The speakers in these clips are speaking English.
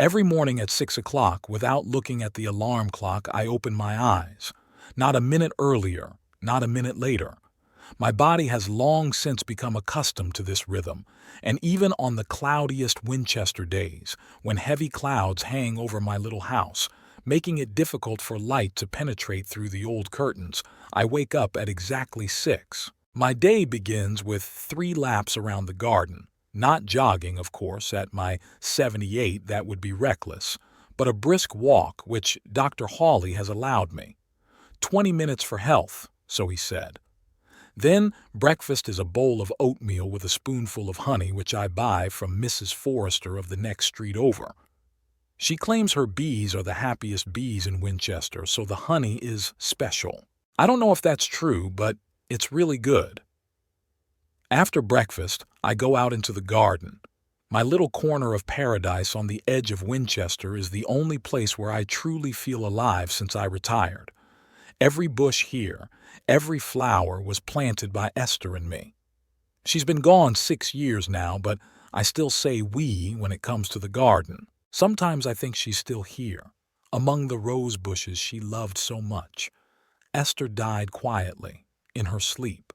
Every morning at 6 o'clock, without looking at the alarm clock, I open my eyes. Not a minute earlier, not a minute later. My body has long since become accustomed to this rhythm, and even on the cloudiest Winchester days, when heavy clouds hang over my little house, making it difficult for light to penetrate through the old curtains, I wake up at exactly 6. My day begins with 3 laps around the garden. Not jogging, of course, at my 78, that would be reckless, but a brisk walk, which Dr. Hawley has allowed me. 20 minutes for health, so he said. Then breakfast is a bowl of oatmeal with a spoonful of honey, which I buy from Mrs. Forrester of the next street over. She claims her bees are the happiest bees in Winchester, so the honey is special. I don't know if that's true, but it's really good. After breakfast, I go out into the garden. My little corner of paradise on the edge of Winchester is the only place where I truly feel alive since I retired. Every bush here, every flower was planted by Esther and me. She's been gone 6 years now, but I still say we when it comes to the garden. Sometimes I think she's still here, among the rose bushes she loved so much. Esther died quietly, in her sleep.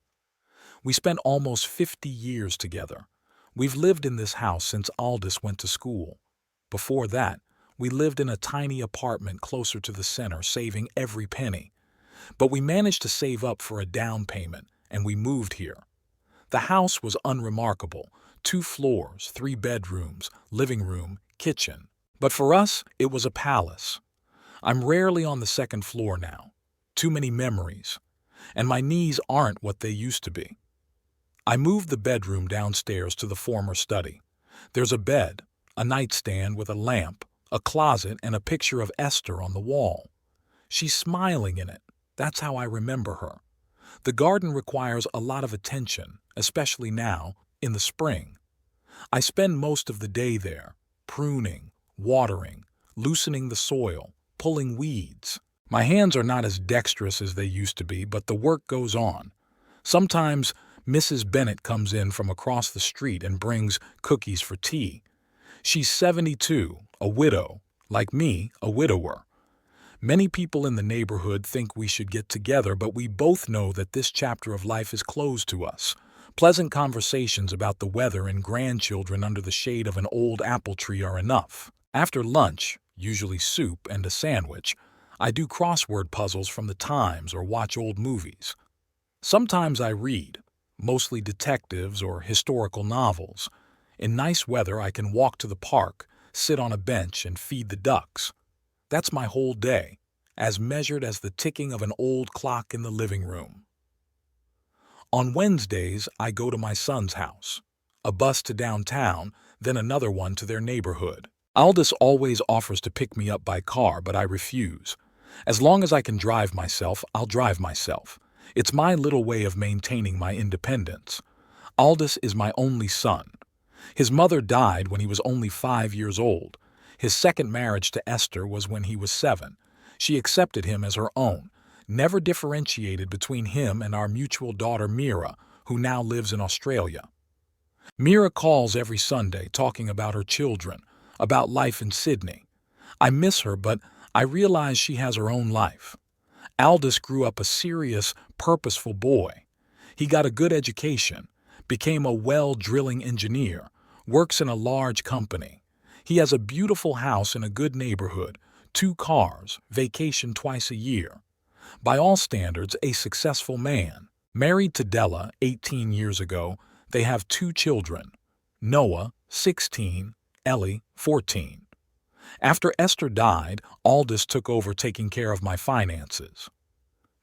We spent almost 50 years together. We've lived in this house since Aldous went to school. Before that, we lived in a tiny apartment closer to the center, saving every penny. But we managed to save up for a down payment, and we moved here. The house was unremarkable. 2 floors, 3 bedrooms, living room, kitchen. But for us, it was a palace. I'm rarely on the 2nd floor now. Too many memories. And my knees aren't what they used to be. I moved the bedroom downstairs to the former study. There's a bed, a nightstand with a lamp, a closet, and a picture of Esther on the wall. She's smiling in it. That's how I remember her. The garden requires a lot of attention, especially now, in the spring. I spend most of the day there, pruning, watering, loosening the soil, pulling weeds. My hands are not as dexterous as they used to be, but the work goes on. Sometimes Mrs. Bennett comes in from across the street and brings cookies for tea. She's 72, a widow, like me, a widower. Many people in the neighborhood think we should get together, but we both know that this chapter of life is closed to us. Pleasant conversations about the weather and grandchildren under the shade of an old apple tree are enough. After lunch, usually soup and a sandwich, I do crossword puzzles from the Times or watch old movies. Sometimes I read, mostly detectives or historical novels. In nice weather, I can walk to the park, sit on a bench, and feed the ducks. That's my whole day, as measured as the ticking of an old clock in the living room. On Wednesdays, I go to my son's house. A bus to downtown, then another one to their neighborhood. Aldous always offers to pick me up by car, but I refuse. As long as I can drive myself, I'll drive myself. It's my little way of maintaining my independence. Aldous is my only son. His mother died when he was only 5 years old. His second marriage to Esther was when he was 7. She accepted him as her own, never differentiated between him and our mutual daughter Mira, who now lives in Australia. Mira calls every Sunday, talking about her children, about life in Sydney. I miss her, but I realize she has her own life. Aldous grew up a serious, purposeful boy. He got a good education, became a well-drilling engineer, works in a large company. He has a beautiful house in a good neighborhood, 2 cars, vacation twice a year. By all standards, a successful man. Married to Della 18 years ago, they have 2 children, Noah, 16, Ellie, 14. After Esther died, Aldous took over taking care of my finances.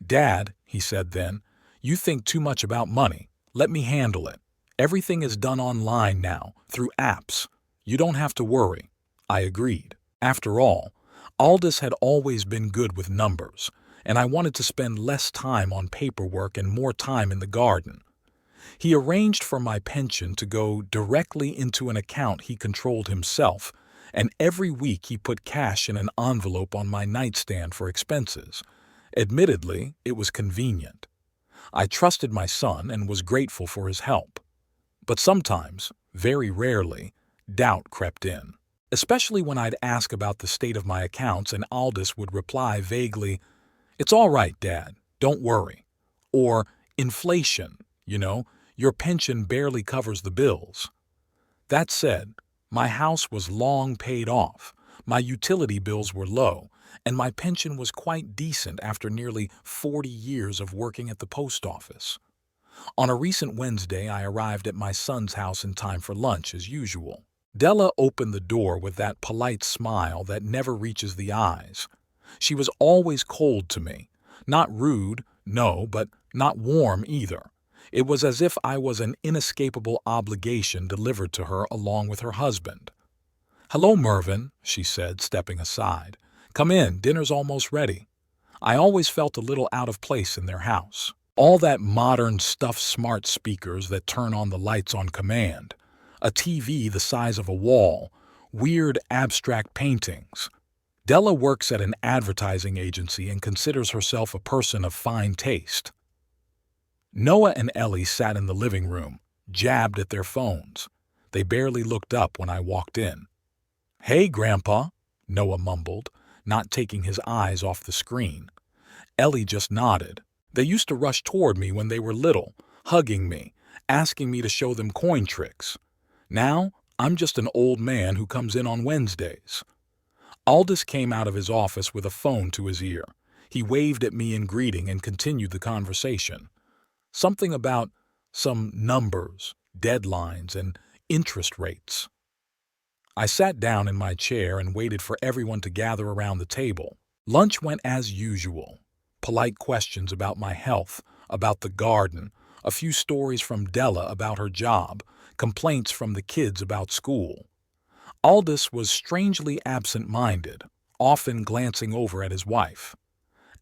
"Dad," he said then, "you think too much about money. Let me handle it. Everything is done online now, through apps. You don't have to worry." I agreed. After all, Aldous had always been good with numbers, and I wanted to spend less time on paperwork and more time in the garden. He arranged for my pension to go directly into an account he controlled himself, and every week he put cash in an envelope on my nightstand for expenses. Admittedly, it was convenient. I trusted my son and was grateful for his help. But sometimes, very rarely, doubt crept in. especially when I'd ask about the state of my accounts and Aldous would reply vaguely, "It's all right, Dad, don't worry." Or, "Inflation, your pension barely covers the bills." That said, my house was long paid off, my utility bills were low, and my pension was quite decent after nearly 40 years of working at the post office. On a recent Wednesday, I arrived at my son's house in time for lunch, as usual. Della opened the door with that polite smile that never reaches the eyes. She was always cold to me. Not rude, no, but not warm either. It was as if I was an inescapable obligation delivered to her along with her husband. "Hello, Mervyn," she said, stepping aside. "Come in, dinner's almost ready." I always felt a little out of place in their house. All that modern stuffed smart speakers that turn on the lights on command, a TV the size of a wall, weird abstract paintings. Della works at an advertising agency and considers herself a person of fine taste. Noah and Ellie sat in the living room, jabbed at their phones. They barely looked up when I walked in. "Hey, Grandpa," Noah mumbled, not taking his eyes off the screen. Ellie just nodded. They used to rush toward me when they were little, hugging me, asking me to show them coin tricks. Now, I'm just an old man who comes in on Wednesdays. Aldous came out of his office with a phone to his ear. He waved at me in greeting and continued the conversation. Something about some numbers, deadlines, and interest rates. I sat down in my chair and waited for everyone to gather around the table. Lunch went as usual. Polite questions about my health, about the garden, a few stories from Della about her job, complaints from the kids about school. Aldous was strangely absent-minded, often glancing over at his wife.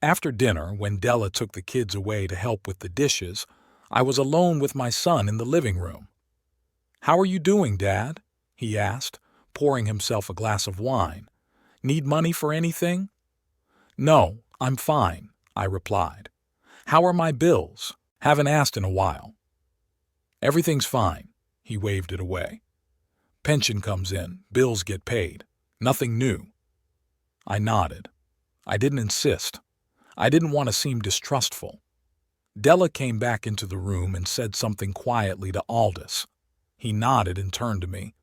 After dinner, when Della took the kids away to help with the dishes, I was alone with my son in the living room. "How are you doing, Dad?" he asked, pouring himself a glass of wine. "Need money for anything?" "No, I'm fine," I replied. "How are my bills? Haven't asked in a while." "Everything's fine," he waved it away. "Pension comes in, bills get paid. Nothing new." I nodded. I didn't insist. I didn't want to seem distrustful. Della came back into the room and said something quietly to Aldous. He nodded and turned to me.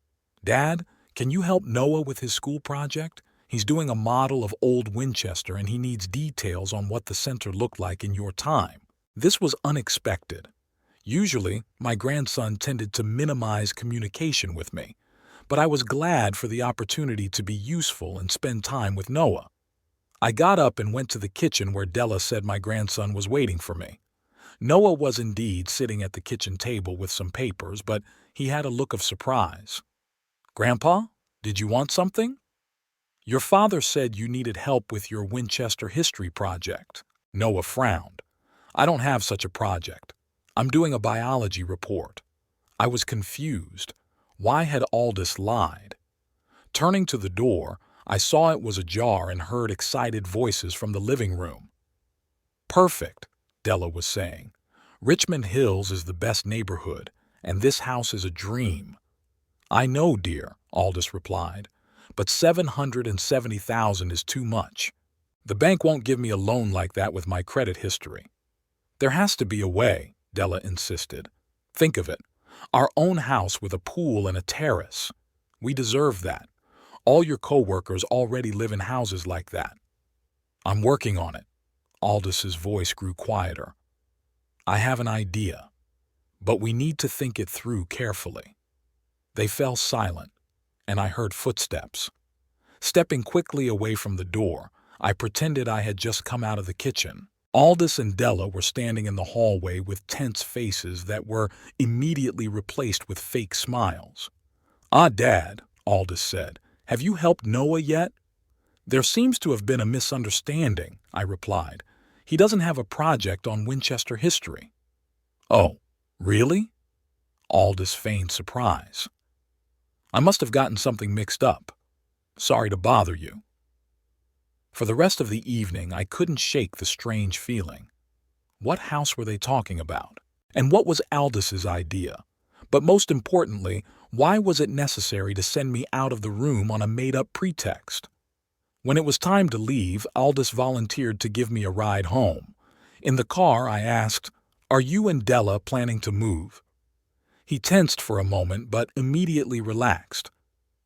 "Dad, can you help Noah with his school project? He's doing a model of Old Winchester and he needs details on what the center looked like in your time." This was unexpected. Usually, my grandson tended to minimize communication with me, but I was glad for the opportunity to be useful and spend time with Noah. I got up and went to the kitchen where Della said my grandson was waiting for me. Noah was indeed sitting at the kitchen table with some papers, but he had a look of surprise. "Grandpa, did you want something?" "Your father said you needed help with your Winchester history project." Noah frowned. "I don't have such a project. I'm doing a biology report." I was confused. Why had Aldous lied? Turning to the door, I saw it was ajar and heard excited voices from the living room. "Perfect," Della was saying. "Richmond Hills is the best neighborhood, and this house is a dream." "I know, dear," Aldous replied, "but $770,000 is too much. The bank won't give me a loan like that with my credit history." "There has to be a way," Della insisted. "Think of it. Our own house with a pool and a terrace. We deserve that. All your coworkers already live in houses like that." "I'm working on it." Aldous' voice grew quieter. "I have an idea, but we need to think it through carefully." They fell silent, and I heard footsteps. Stepping quickly away from the door, I pretended I had just come out of the kitchen. Aldous and Della were standing in the hallway with tense faces that were immediately replaced with fake smiles. "Ah, Dad," Aldous said, "have you helped Noah yet?" "There seems to have been a misunderstanding," I replied. "He doesn't have a project on Winchester history." "Oh, really?" Aldous feigned surprise. "I must have gotten something mixed up. Sorry to bother you." For the rest of the evening, I couldn't shake the strange feeling. What house were they talking about? And what was Aldous' idea? But most importantly, Why was it necessary to send me out of the room on a made-up pretext? When it was time to leave, Aldous volunteered to give me a ride home. In the car, I asked, "Are you and Della planning to move?" He tensed for a moment, but immediately relaxed.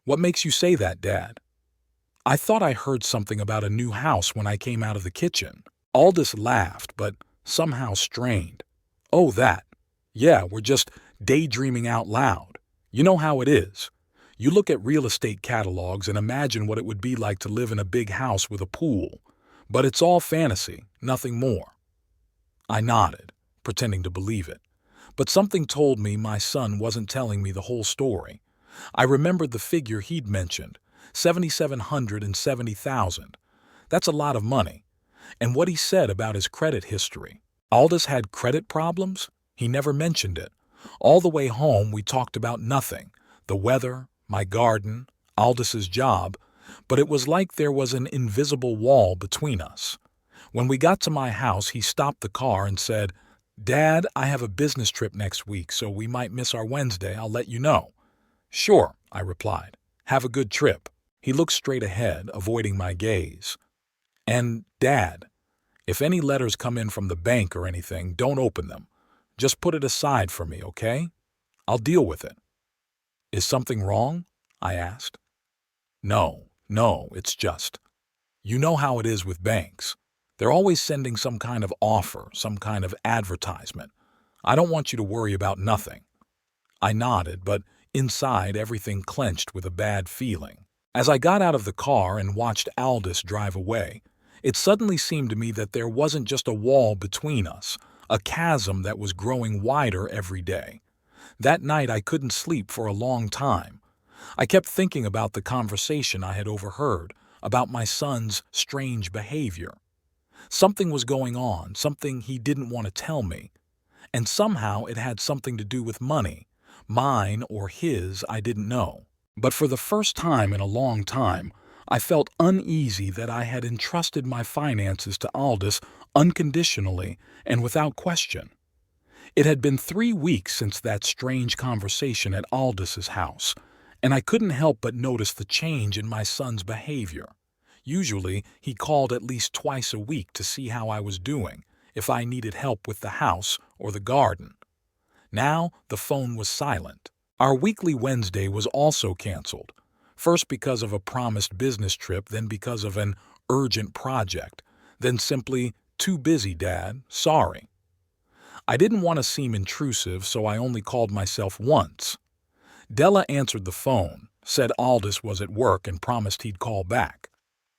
"What makes you say that, Dad?" "I thought I heard something about a new house when I came out of the kitchen." Aldous laughed, but somehow strained. "Oh, that. Yeah, we're just daydreaming out loud. You know how it is. You look at real estate catalogs and imagine what it would be like to live in a big house with a pool. But it's all fantasy, nothing more." I nodded, pretending to believe it. But something told me my son wasn't telling me the whole story. I remembered the figure he'd mentioned, $7,770,000. That's a lot of money. And what he said about his credit history. Aldous had credit problems? He never mentioned it. All the way home we talked about nothing. The weather, my garden, Aldous' job, but it was like there was an invisible wall between us. When we got to my house, he stopped the car and said, "Dad, I have a business trip next week, so we might miss our Wednesday. I'll let you know." "Sure," I replied. "Have a good trip." He looked straight ahead, avoiding my gaze. "And, Dad, if any letters come in from the bank or anything, don't open them. Just put it aside for me, okay? I'll deal with it." "Is something wrong?" I asked. No, it's just, you know how it is with banks. They're always sending some kind of offer, some kind of advertisement. I don't want you to worry about nothing." I nodded, but inside everything clenched with a bad feeling. As I got out of the car and watched Aldous drive away, it suddenly seemed to me that there wasn't just a wall between us, a chasm that was growing wider every day. That night I couldn't sleep for a long time. I kept thinking about the conversation I had overheard, about my son's strange behavior. Something was going on, something he didn't want to tell me. And somehow it had something to do with money. Mine or his, I didn't know. But for the first time in a long time, I felt uneasy that I had entrusted my finances to Aldous unconditionally and without question. It had been 3 weeks since that strange conversation at Aldous' house, and I couldn't help but notice the change in my son's behavior. Usually, he called at least twice a week to see how I was doing, if I needed help with the house or the garden. Now, the phone was silent. Our weekly Wednesday was also canceled, first because of a promised business trip, then because of an urgent project, then simply, "Too busy, Dad, sorry." I didn't want to seem intrusive, so I only called myself once. Della answered the phone, said Aldous was at work and promised he'd call back.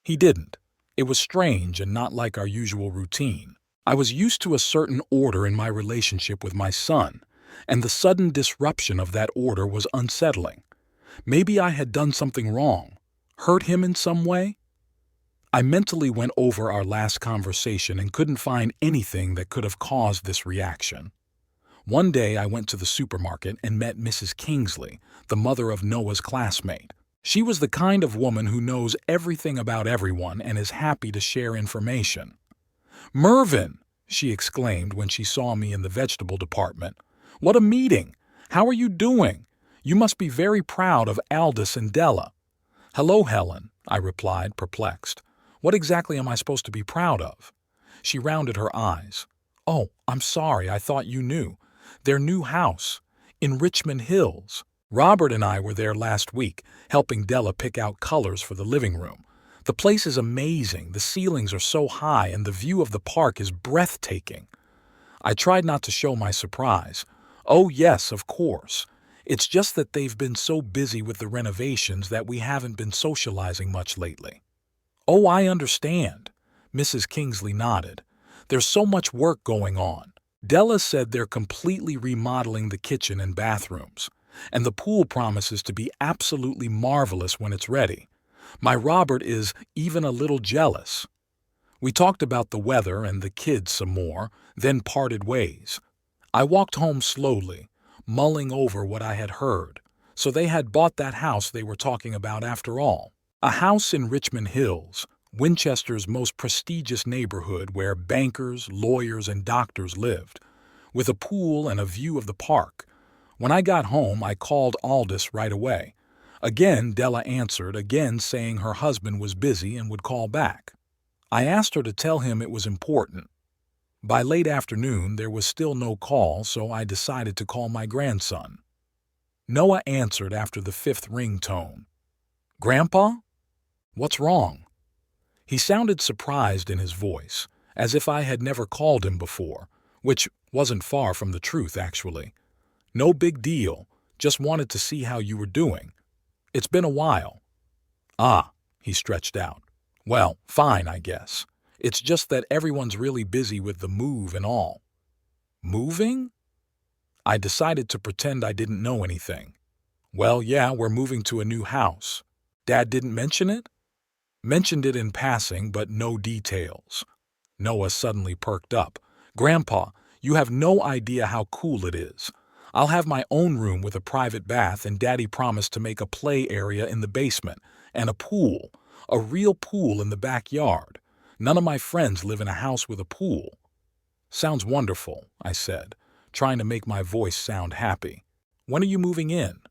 He didn't. It was strange and not like our usual routine. I was used to a certain order in my relationship with my son, and the sudden disruption of that order was unsettling. Maybe I had done something wrong, hurt him in some way? I mentally went over our last conversation and couldn't find anything that could have caused this reaction. One day I went to the supermarket and met Mrs. Kingsley, the mother of Noah's classmate. She was the kind of woman who knows everything about everyone and is happy to share information. "Mervyn!" she exclaimed when she saw me in the vegetable department. "What a meeting! How are you doing? You must be very proud of Aldous and Della." "Hello, Helen," I replied, perplexed. "What exactly am I supposed to be proud of?" She rounded her eyes. "Oh, I'm sorry, I thought you knew. Their new house, in Richmond Hills. Robert and I were there last week, helping Della pick out colors for the living room. The place is amazing, the ceilings are so high, and the view of the park is breathtaking." I tried not to show my surprise. "Oh yes, of course. It's just that they've been so busy with the renovations that we haven't been socializing much lately." "Oh, I understand." Mrs. Kingsley nodded. "There's so much work going on. Della said they're completely remodeling the kitchen and bathrooms, and the pool promises to be absolutely marvelous when it's ready. My Robert is even a little jealous." We talked about the weather and the kids some more, then parted ways. I walked home slowly, mulling over what I had heard. So they had bought that house they were talking about after all. A house in Richmond Hills, Winchester's most prestigious neighborhood where bankers, lawyers, and doctors lived, with a pool and a view of the park. When I got home, I called Aldous right away. Again, Della answered, again saying her husband was busy and would call back. I asked her to tell him it was important. By late afternoon, there was still no call, so I decided to call my grandson. Noah answered after the fifth ring tone. "Grandpa? What's wrong?" He sounded surprised in his voice, as if I had never called him before, which wasn't far from the truth, actually. "No big deal, just wanted to see how you were doing. It's been a while." "Ah," he stretched out. "Well, fine, I guess. It's just that everyone's really busy with the move and all." "Moving?" I decided to pretend I didn't know anything. "Well, yeah, we're moving to a new house. Dad didn't mention it?" "Mentioned it in passing, but no details." Noah suddenly perked up. "Grandpa, you have no idea how cool it is. I'll have my own room with a private bath, and Daddy promised to make a play area in the basement, and a real pool in the backyard. None of my friends live in a house with a pool." "Sounds wonderful," I said, trying to make my voice sound happy. "When are you moving in?"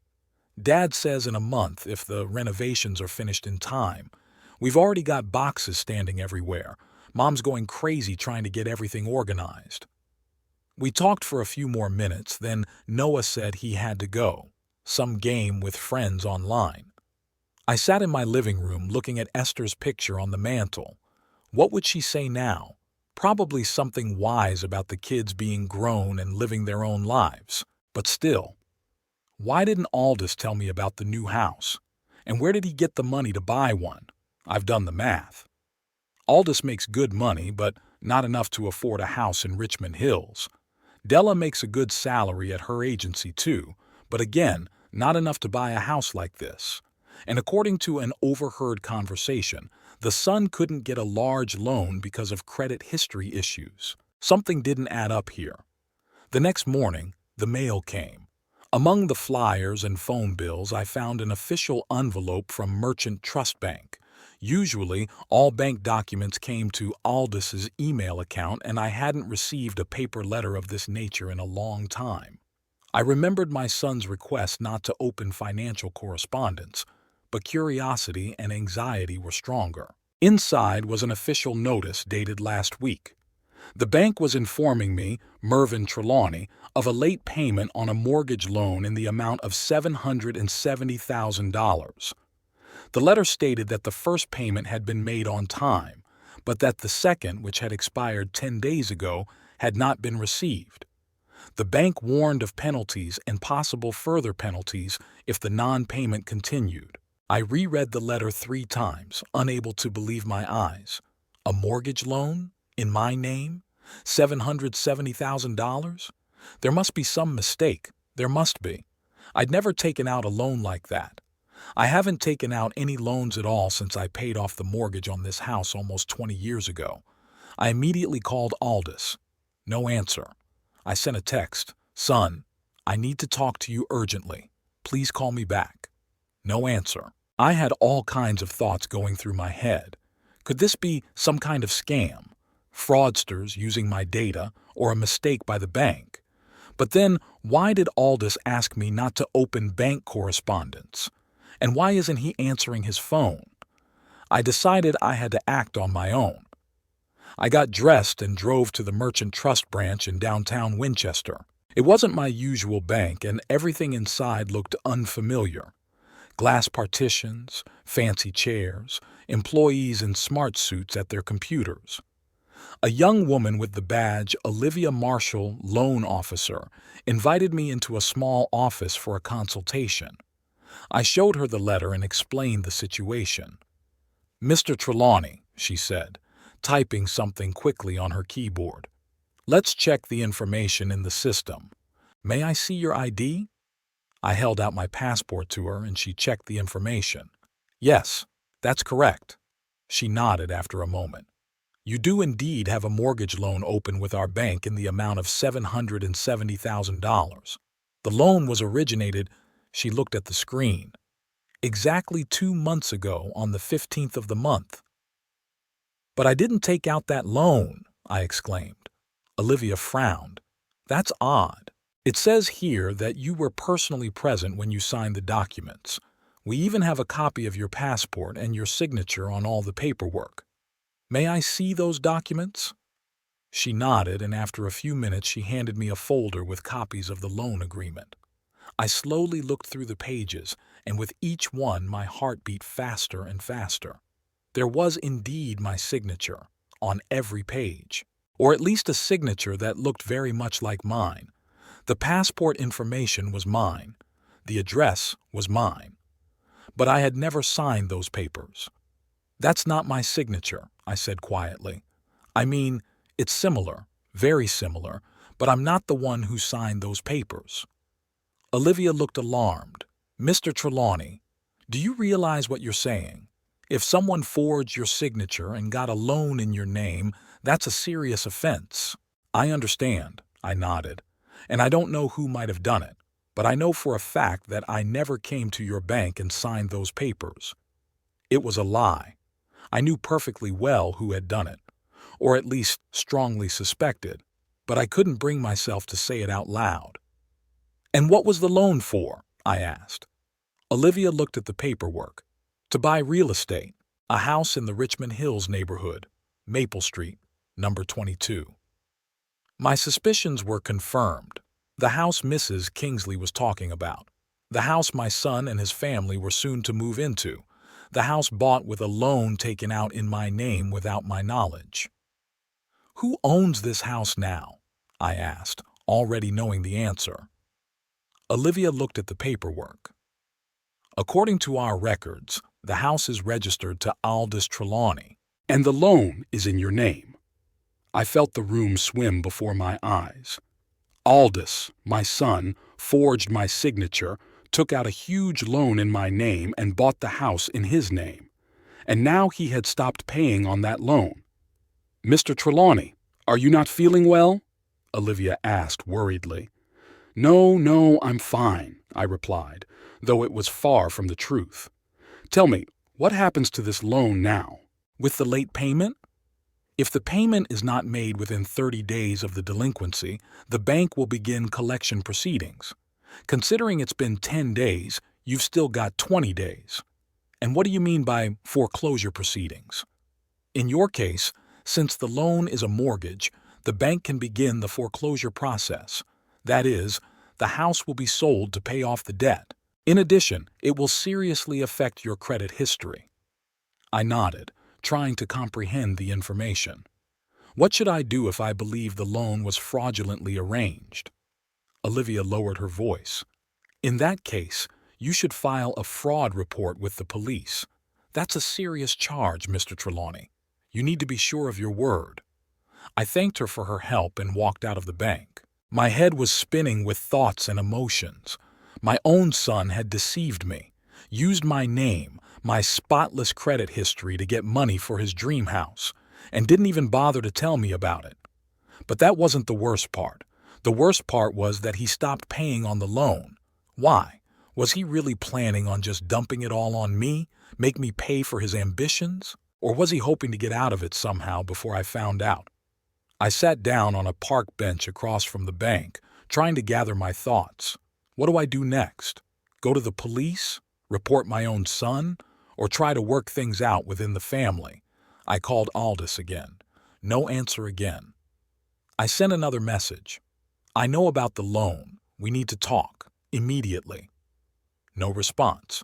"Dad says in a month if the renovations are finished in time. We've already got boxes standing everywhere. Mom's going crazy trying to get everything organized." We talked for a few more minutes, then Noah said he had to go. Some game with friends online. I sat in my living room looking at Esther's picture on the mantel. What would she say now? Probably something wise about the kids being grown and living their own lives. But still, why didn't Aldous tell me about the new house? And where did he get the money to buy one? I've done the math. Aldous makes good money, but not enough to afford a house in Richmond Hills. Della makes a good salary at her agency too, but again, not enough to buy a house like this. And according to an overheard conversation, the son couldn't get a large loan because of credit history issues. Something didn't add up here. The next morning, the mail came. Among the flyers and phone bills, I found an official envelope from Merchant Trust Bank. Usually, all bank documents came to Aldous's email account, and I hadn't received a paper letter of this nature in a long time. I remembered my son's request not to open financial correspondence, but curiosity and anxiety were stronger. Inside was an official notice dated last week. The bank was informing me, Mervyn Trelawney, of a late payment on a mortgage loan in the amount of $770,000. The letter stated that the first payment had been made on time, but that the second, which had expired 10 days ago, had not been received. The bank warned of penalties and possible further penalties if the non-payment continued. I reread the letter 3 times, unable to believe my eyes. A mortgage loan? In my name? $770,000? There must be some mistake. There must be. I'd never taken out a loan like that. I haven't taken out any loans at all since I paid off the mortgage on this house almost 20 years ago. I immediately called Aldous. No answer. I sent a text. "Son, I need to talk to you urgently. Please call me back." No answer. I had all kinds of thoughts going through my head. Could this be some kind of scam? Fraudsters using my data, or a mistake by the bank? But then, why did Aldous ask me not to open bank correspondence? And why isn't he answering his phone? I decided I had to act on my own. I got dressed and drove to the Merchant Trust branch in downtown Winchester. It wasn't my usual bank, and everything inside looked unfamiliar. Glass partitions, fancy chairs, employees in smart suits at their computers. A young woman with the badge Olivia Marshall, Loan Officer, invited me into a small office for a consultation. I showed her the letter and explained the situation. "Mr. Trelawney," she said, typing something quickly on her keyboard. "Let's check the information in the system. May I see your ID?" I held out my passport to her and she checked the information. "Yes, that's correct." She nodded after a moment. "You do indeed have a mortgage loan open with our bank in the amount of $770,000. The loan was originated," she looked at the screen, "exactly 2 months ago on the 15th of the month." "But I didn't take out that loan," I exclaimed. Olivia frowned. "That's odd." It says here that you were personally present when you signed the documents. We even have a copy of your passport and your signature on all the paperwork. May I see those documents?" She nodded, and after a few minutes she handed me a folder with copies of the loan agreement. I slowly looked through the pages, and with each one my heart beat faster and faster. There was indeed my signature on every page, or at least a signature that looked very much like mine. The passport information was mine. The address was mine. But I had never signed those papers. "That's not my signature," I said quietly. "I mean, it's similar, very similar, but I'm not the one who signed those papers." Olivia looked alarmed. "Mr. Trelawney, do you realize what you're saying? If someone forged your signature and got a loan in your name, that's a serious offense." "I understand," I nodded, "and I don't know who might have done it, but I know for a fact that I never came to your bank and signed those papers." It was a lie. I knew perfectly well who had done it, or at least strongly suspected, but I couldn't bring myself to say it out loud. "And what was the loan for?" I asked. Olivia looked at the paperwork. "To buy real estate, a house in the Richmond Hills neighborhood, Maple Street, number 22. My suspicions were confirmed. The house Mrs. Kingsley was talking about. The house my son and his family were soon to move into. The house bought with a loan taken out in my name without my knowledge. "Who owns this house now?" I asked, already knowing the answer. Olivia looked at the paperwork. "According to our records, the house is registered to Aldous Trelawney, and the loan is in your name." I felt the room swim before my eyes. Aldous, my son, forged my signature, took out a huge loan in my name and bought the house in his name. And now he had stopped paying on that loan. "Mr. Trelawney, are you not feeling well?" Olivia asked worriedly. No, I'm fine," I replied, though it was far from the truth. "Tell me, what happens to this loan now?" "With the late payment? If the payment is not made within 30 days of the delinquency, the bank will begin collection proceedings. Considering it's been 10 days, you've still got 20 days. And what do you mean by foreclosure proceedings?" "In your case, since the loan is a mortgage, the bank can begin the foreclosure process. That is, the house will be sold to pay off the debt. In addition, it will seriously affect your credit history." I nodded, trying to comprehend the information. What should I do if I believed the loan was fraudulently arranged? Olivia lowered her voice. "In that case, you should file a fraud report with the police. That's a serious charge, Mr. Trelawney. You need to be sure of your word." I thanked her for her help and walked out of the bank. My head was spinning with thoughts and emotions. My own son had deceived me, used my name, my spotless credit history to get money for his dream house, and didn't even bother to tell me about it. But that wasn't the worst part. The worst part was that he stopped paying on the loan. Why? Was he really planning on just dumping it all on me, make me pay for his ambitions? Or was he hoping to get out of it somehow before I found out? I sat down on a park bench across from the bank, trying to gather my thoughts. What do I do next? Go to the police? Report my own son? Or try to work things out within the family? I called Aldous again. No answer again. I sent another message. "I know about the loan. We need to talk. Immediately." No response.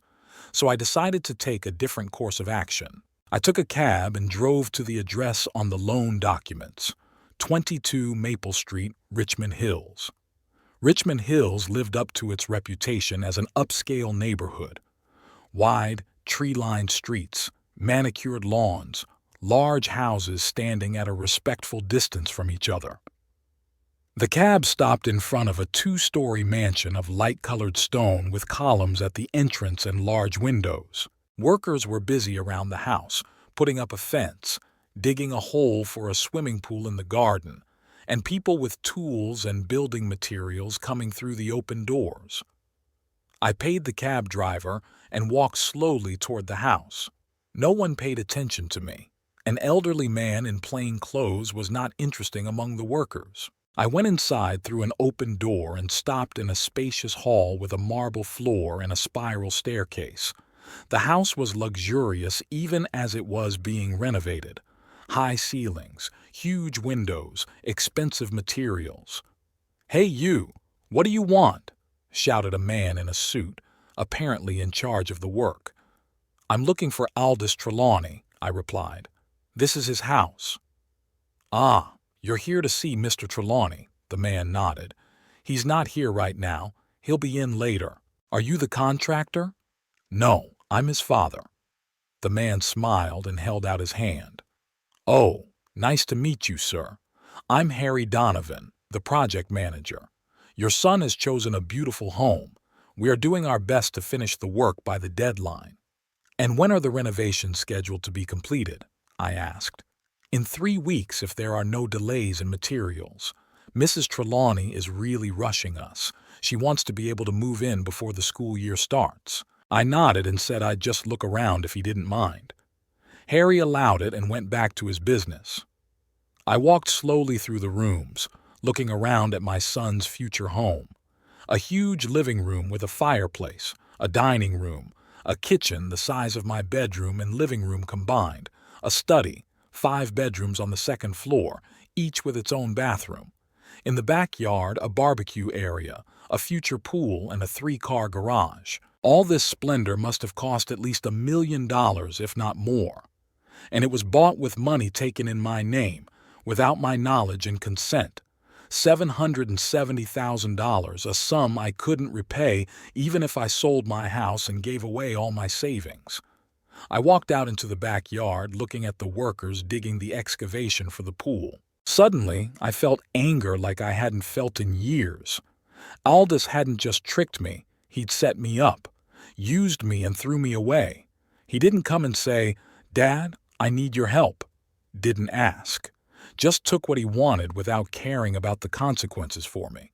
So I decided to take a different course of action. I took a cab and drove to the address on the loan documents. 22 Maple Street, Richmond Hills. Richmond Hills lived up to its reputation as an upscale neighborhood. Wide, tree-lined streets, manicured lawns, large houses standing at a respectful distance from each other. The cab stopped in front of a 2-story mansion of light-colored stone with columns at the entrance and large windows. Workers were busy around the house, putting up a fence, digging a hole for a swimming pool in the garden, and people with tools and building materials coming through the open doors. I paid the cab driver and walked slowly toward the house. No one paid attention to me. An elderly man in plain clothes was not interesting among the workers. I went inside through an open door and stopped in a spacious hall with a marble floor and a spiral staircase. The house was luxurious even as it was being renovated. High ceilings, huge windows, expensive materials. "Hey you, what do you want?" shouted a man in a suit, apparently in charge of the work. "I'm looking for Aldous Trelawney," I replied. "This is his house." "Ah, you're here to see Mr. Trelawney," the man nodded. "He's not here right now. He'll be in later. Are you the contractor?" "No, I'm his father." The man smiled and held out his hand. "Oh, nice to meet you, sir. I'm Harry Donovan, the project manager. Your son has chosen a beautiful home. We are doing our best to finish the work by the deadline." "And when are the renovations scheduled to be completed?" I asked. "In 3 weeks if there are no delays in materials. Mrs. Trelawney is really rushing us. She wants to be able to move in before the school year starts." I nodded and said I'd just look around if he didn't mind. Harry allowed it and went back to his business. I walked slowly through the rooms, looking around at my son's future home. A huge living room with a fireplace, a dining room, a kitchen the size of my bedroom and living room combined, a study, 5 bedrooms on the second floor, each with its own bathroom. In the backyard, a barbecue area, a future pool, and a 3-car garage. All this splendor must have cost at least $1 million, if not more. And it was bought with money taken in my name, without my knowledge and consent. $770,000, a sum I couldn't repay even if I sold my house and gave away all my savings. I walked out into the backyard, looking at the workers digging the excavation for the pool. Suddenly, I felt anger like I hadn't felt in years. Aldous hadn't just tricked me, he'd set me up, used me and threw me away. He didn't come and say, "Dad, I need your help." Didn't ask. Just took what he wanted without caring about the consequences for me.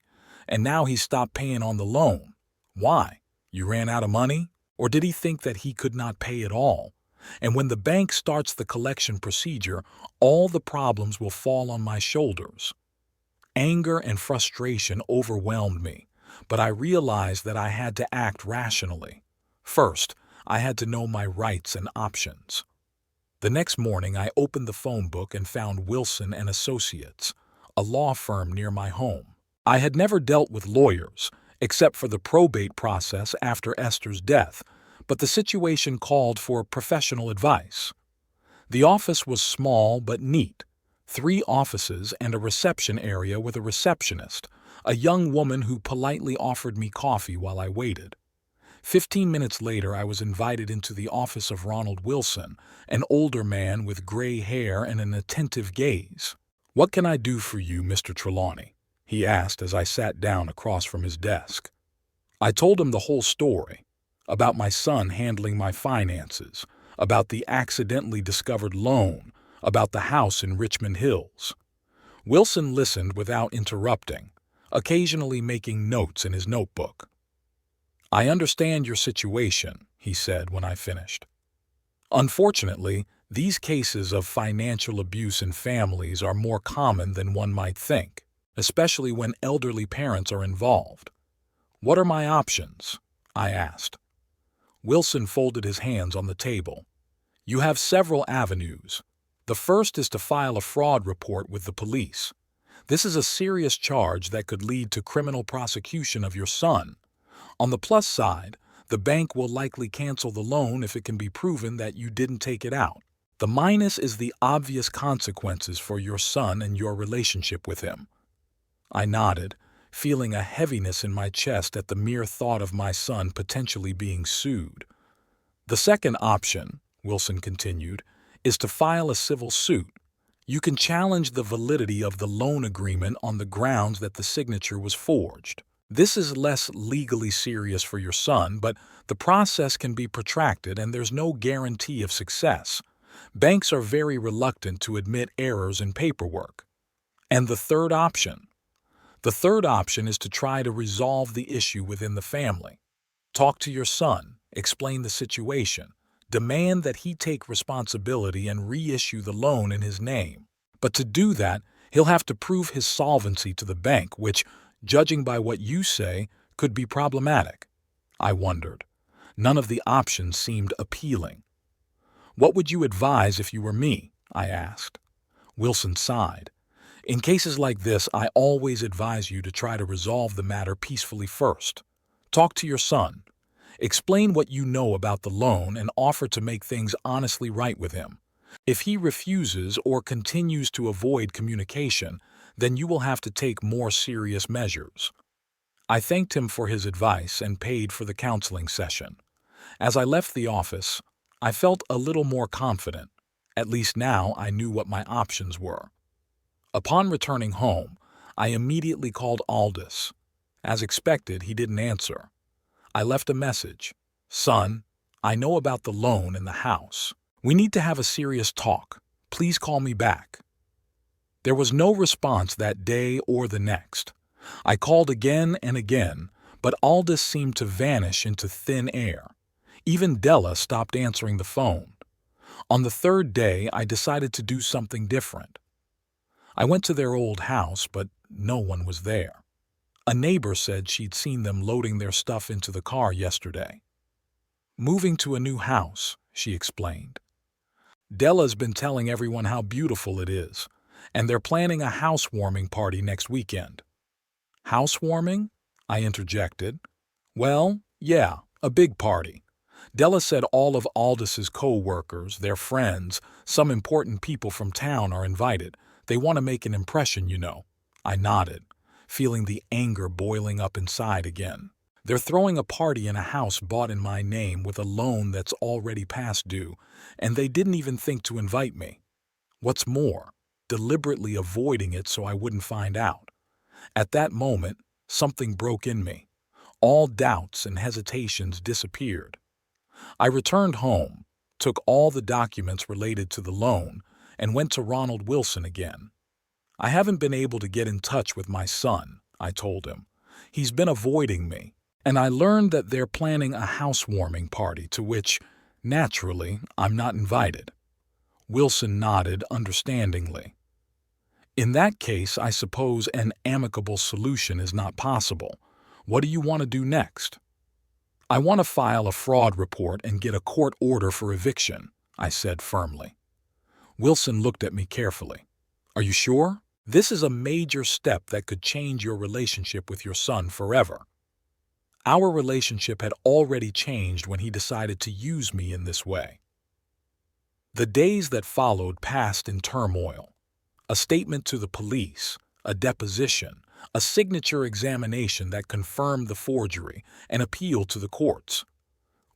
And now he stopped paying on the loan. Why? You ran out of money? Or did he think that he could not pay at all? And when the bank starts the collection procedure, all the problems will fall on my shoulders. Anger and frustration overwhelmed me, but I realized that I had to act rationally. First, I had to know my rights and options. The next morning, I opened the phone book and found Wilson and Associates, a law firm near my home. I had never dealt with lawyers, except for the probate process after Esther's death, but the situation called for professional advice. The office was small but neat. 3 offices and a reception area with a receptionist, a young woman who politely offered me coffee while I waited. 15 minutes later, I was invited into the office of Ronald Wilson, an older man with gray hair and an attentive gaze. "What can I do for you, Mr. Trelawney?" he asked as I sat down across from his desk. I told him the whole story, about my son handling my finances, about the accidentally discovered loan, about the house in Richmond Hills. Wilson listened without interrupting, occasionally making notes in his notebook. "I understand your situation," he said when I finished. "Unfortunately, these cases of financial abuse in families are more common than one might think, especially when elderly parents are involved. What are my options?" I asked. Wilson folded his hands on the table. "You have several avenues. The first is to file a fraud report with the police. This is a serious charge that could lead to criminal prosecution of your son. On the plus side, the bank will likely cancel the loan if it can be proven that you didn't take it out. The minus is the obvious consequences for your son and your relationship with him." I nodded, feeling a heaviness in my chest at the mere thought of my son potentially being sued. "The second option," Wilson continued, "is to file a civil suit. You can challenge the validity of the loan agreement on the grounds that the signature was forged. This is less legally serious for your son, but the process can be protracted and there's no guarantee of success. Banks are very reluctant to admit errors in paperwork." "And the third option?" "The third option is to try to resolve the issue within the family. Talk to your son, explain the situation, demand that he take responsibility and reissue the loan in his name. But to do that, He'll have to prove his solvency to the bank, which, judging by what you say, could be problematic. I wondered. None of the options seemed appealing. What would you advise if you were me? I asked. Wilson sighed. In cases like this, I always advise you to try to resolve the matter peacefully first. Talk to your son. Explain what you know about the loan and offer to make things honestly right with him. If he refuses or continues to avoid communication, then you will have to take more serious measures. I thanked him for his advice and paid for the counseling session. As I left the office, I felt a little more confident. At least now I knew what my options were. Upon returning home, I immediately called Aldous. As expected, he didn't answer. I left a message. Son, I know about the loan and the house. We need to have a serious talk. Please call me back. There was no response that day or the next. I called again and again, but Aldous seemed to vanish into thin air. Even Della stopped answering the phone. On the third day, I decided to do something different. I went to their old house, but no one was there. A neighbor said she'd seen them loading their stuff into the car yesterday. Moving to a new house, she explained. Della's been telling everyone how beautiful it is, and they're planning a housewarming party next weekend. Housewarming? I interjected. Well, yeah, a big party. Della said all of Aldous's co-workers, their friends, some important people from town are invited. They want to make an impression, you know. I nodded, feeling the anger boiling up inside again. They're throwing a party in a house bought in my name with a loan that's already past due, and they didn't even think to invite me. What's more, deliberately avoiding it so I wouldn't find out. At that moment, something broke in me. All doubts and hesitations disappeared. I returned home, took all the documents related to the loan, and went to Ronald Wilson again. I haven't been able to get in touch with my son, I told him. He's been avoiding me, and I learned that they're planning a housewarming party to which, naturally, I'm not invited. Wilson nodded understandingly. In that case, I suppose an amicable solution is not possible. What do you want to do next? I want to file a fraud report and get a court order for eviction, I said firmly. Wilson looked at me carefully. Are you sure? This is a major step that could change your relationship with your son forever. Our relationship had already changed when he decided to use me in this way. The days that followed passed in turmoil. A statement to the police, a deposition, a signature examination that confirmed the forgery, an appeal to the courts.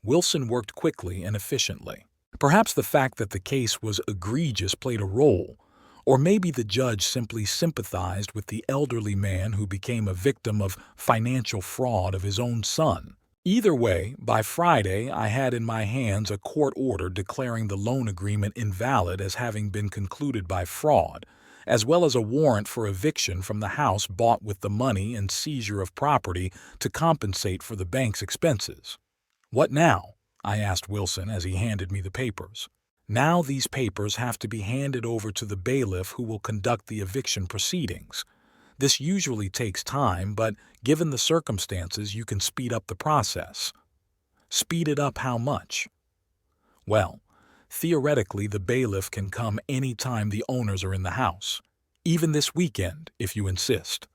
Wilson worked quickly and efficiently. Perhaps the fact that the case was egregious played a role, or maybe the judge simply sympathized with the elderly man who became a victim of financial fraud of his own son. Either way, by Friday, I had in my hands a court order declaring the loan agreement invalid as having been concluded by fraud, as well as a warrant for eviction from the house bought with the money and seizure of property to compensate for the bank's expenses. What now? I asked Wilson as he handed me the papers. Now these papers have to be handed over to the bailiff who will conduct the eviction proceedings. This usually takes time, but given the circumstances, you can speed up the process. Speed it up how much? Well, theoretically, the bailiff can come any time the owners are in the house, even this weekend, if you insist.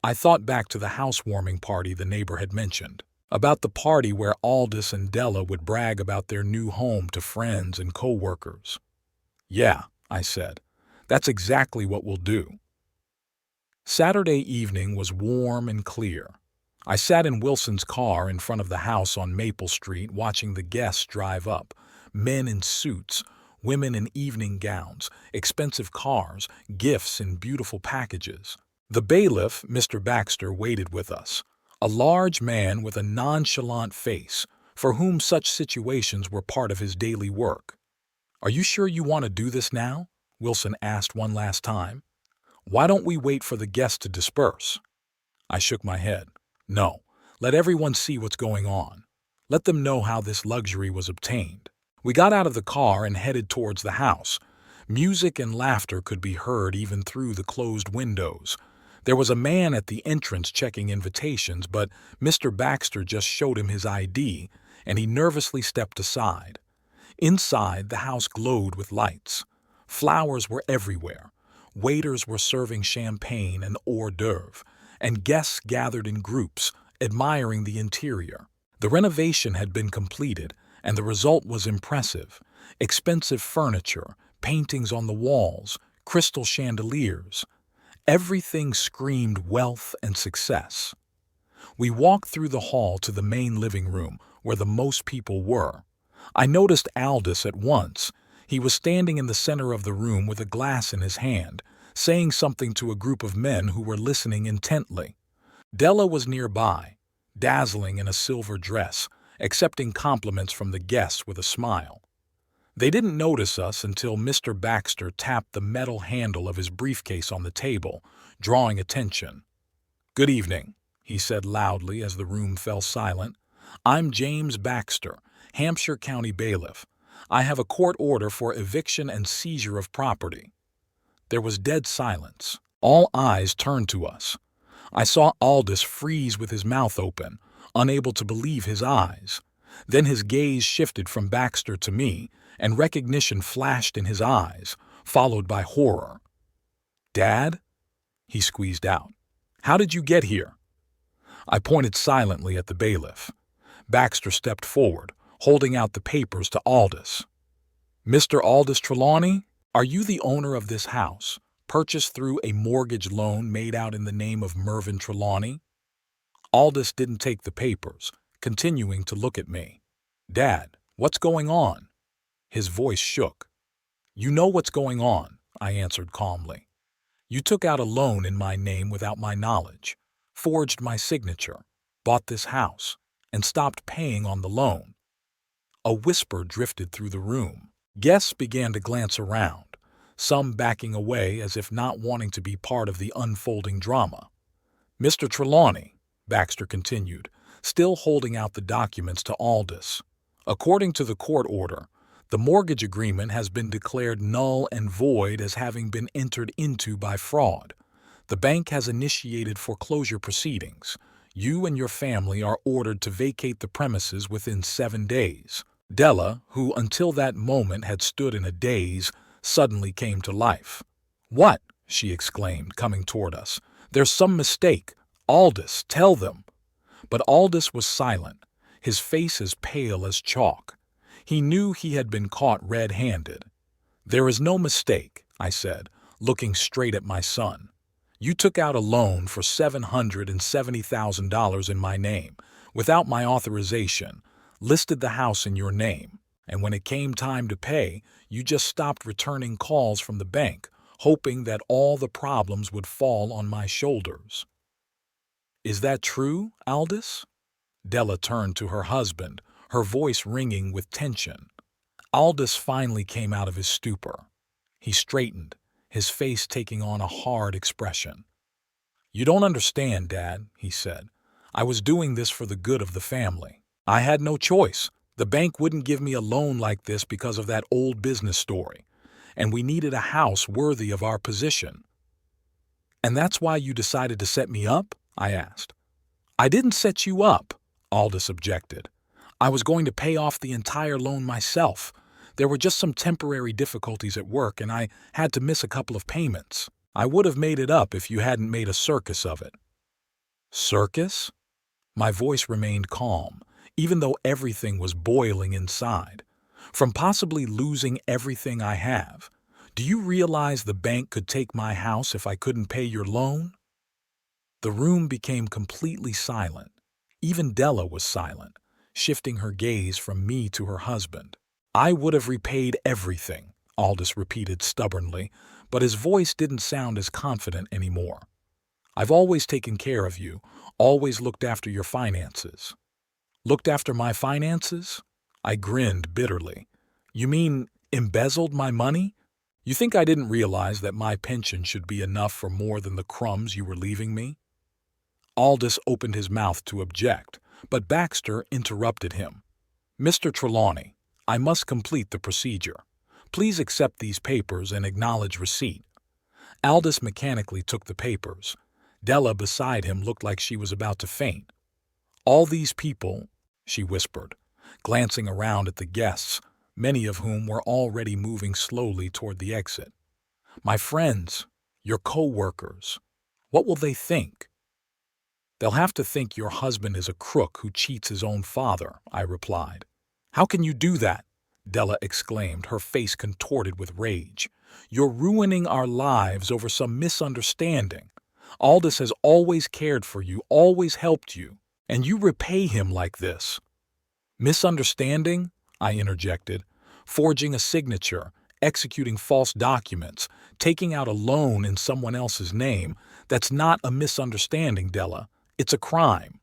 I thought back to the housewarming party the neighbor had mentioned, about the party where Aldous and Della would brag about their new home to friends and co-workers. Yeah, I said, that's exactly what we'll do. Saturday evening was warm and clear. I sat in Wilson's car in front of the house on Maple Street watching the guests drive up, men in suits, women in evening gowns, expensive cars, gifts in beautiful packages. The bailiff, Mr. Baxter, waited with us, a large man with a nonchalant face, for whom such situations were part of his daily work. Are you sure you want to do this now? Wilson asked one last time. Why don't we wait for the guests to disperse? I shook my head. No, let everyone see what's going on. Let them know how this luxury was obtained. We got out of the car and headed towards the house. Music and laughter could be heard even through the closed windows. There was a man at the entrance checking invitations, but Mr. Baxter just showed him his ID, and he nervously stepped aside. Inside, the house glowed with lights. Flowers were everywhere. Waiters were serving champagne and hors d'oeuvre, and guests gathered in groups, admiring the interior. The renovation had been completed, and the result was impressive. Expensive furniture, paintings on the walls, crystal chandeliers. Everything screamed wealth and success. We walked through the hall to the main living room, where the most people were. I noticed Aldous at once. He was standing in the center of the room with a glass in his hand, saying something to a group of men who were listening intently. Della was nearby, dazzling in a silver dress, accepting compliments from the guests with a smile. They didn't notice us until Mr. Baxter tapped the metal handle of his briefcase on the table, drawing attention. "Good evening," he said loudly as the room fell silent. "I'm James Baxter, Hampshire County Bailiff. I have a court order for eviction and seizure of property." There was dead silence. All eyes turned to us. I saw Aldous freeze with his mouth open, unable to believe his eyes. Then his gaze shifted from Baxter to me, and recognition flashed in his eyes, followed by horror. "Dad?" he squeezed out. "How did you get here?" I pointed silently at the bailiff. Baxter stepped forward, holding out the papers to Aldous. "Mr. Aldous Trelawney, are you the owner of this house, purchased through a mortgage loan made out in the name of Mervyn Trelawney?" Aldous didn't take the papers, continuing to look at me. "Dad, what's going on?" His voice shook. "You know what's going on," I answered calmly. "You took out a loan in my name without my knowledge, forged my signature, bought this house, and stopped paying on the loan." A whisper drifted through the room. Guests began to glance around, some backing away as if not wanting to be part of the unfolding drama. "Mr. Trelawney," Baxter continued, still holding out the documents to Aldous, "according to the court order, the mortgage agreement has been declared null and void as having been entered into by fraud. The bank has initiated foreclosure proceedings. You and your family are ordered to vacate the premises within 7 days." Della, who until that moment had stood in a daze, suddenly came to life. "What?" she exclaimed, coming toward us. "There's some mistake. Aldous, tell them." But Aldous was silent, his face as pale as chalk. He knew he had been caught red-handed. "There is no mistake," I said, looking straight at my son. "You took out a loan for $770,000 in my name, without my authorization, listed the house in your name, and when it came time to pay, you just stopped returning calls from the bank, hoping that all the problems would fall on my shoulders." "Is that true, Aldous?" Della turned to her husband, her voice ringing with tension. Aldous finally came out of his stupor. He straightened, his face taking on a hard expression. "You don't understand, Dad," he said. "I was doing this for the good of the family. I had no choice. The bank wouldn't give me a loan like this because of that old business story, and we needed a house worthy of our position." "And that's why you decided to set me up?" I asked. "I didn't set you up," Aldous objected. "I was going to pay off the entire loan myself. There were just some temporary difficulties at work, and I had to miss a couple of payments. I would have made it up if you hadn't made a circus of it." "Circus?" My voice remained calm, even though everything was boiling inside. "From possibly losing everything I have. Do you realize the bank could take my house if I couldn't pay your loan?" The room became completely silent. Even Della was silent, shifting her gaze from me to her husband. "I would have repaid everything," Aldous repeated stubbornly, but his voice didn't sound as confident anymore. "I've always taken care of you, always looked after your finances." "Looked after my finances?" I grinned bitterly. "You mean embezzled my money? You think I didn't realize that my pension should be enough for more than the crumbs you were leaving me?" Aldous opened his mouth to object, but Baxter interrupted him. "Mr. Trelawney, I must complete the procedure. Please accept these papers and acknowledge receipt. Aldous mechanically took the papers. Della beside him looked like she was about to faint. All these people, she whispered, glancing around at the guests, many of whom were already moving slowly toward the exit. My friends, your co-workers, what will they think? They'll have to think your husband is a crook who cheats his own father, I replied. How can you do that? Della exclaimed, her face contorted with rage. You're ruining our lives over some misunderstanding. Aldous has always cared for you, always helped you, and you repay him like this. Misunderstanding? I interjected. Forging a signature, executing false documents, taking out a loan in someone else's name. That's not a misunderstanding, Della. It's a crime.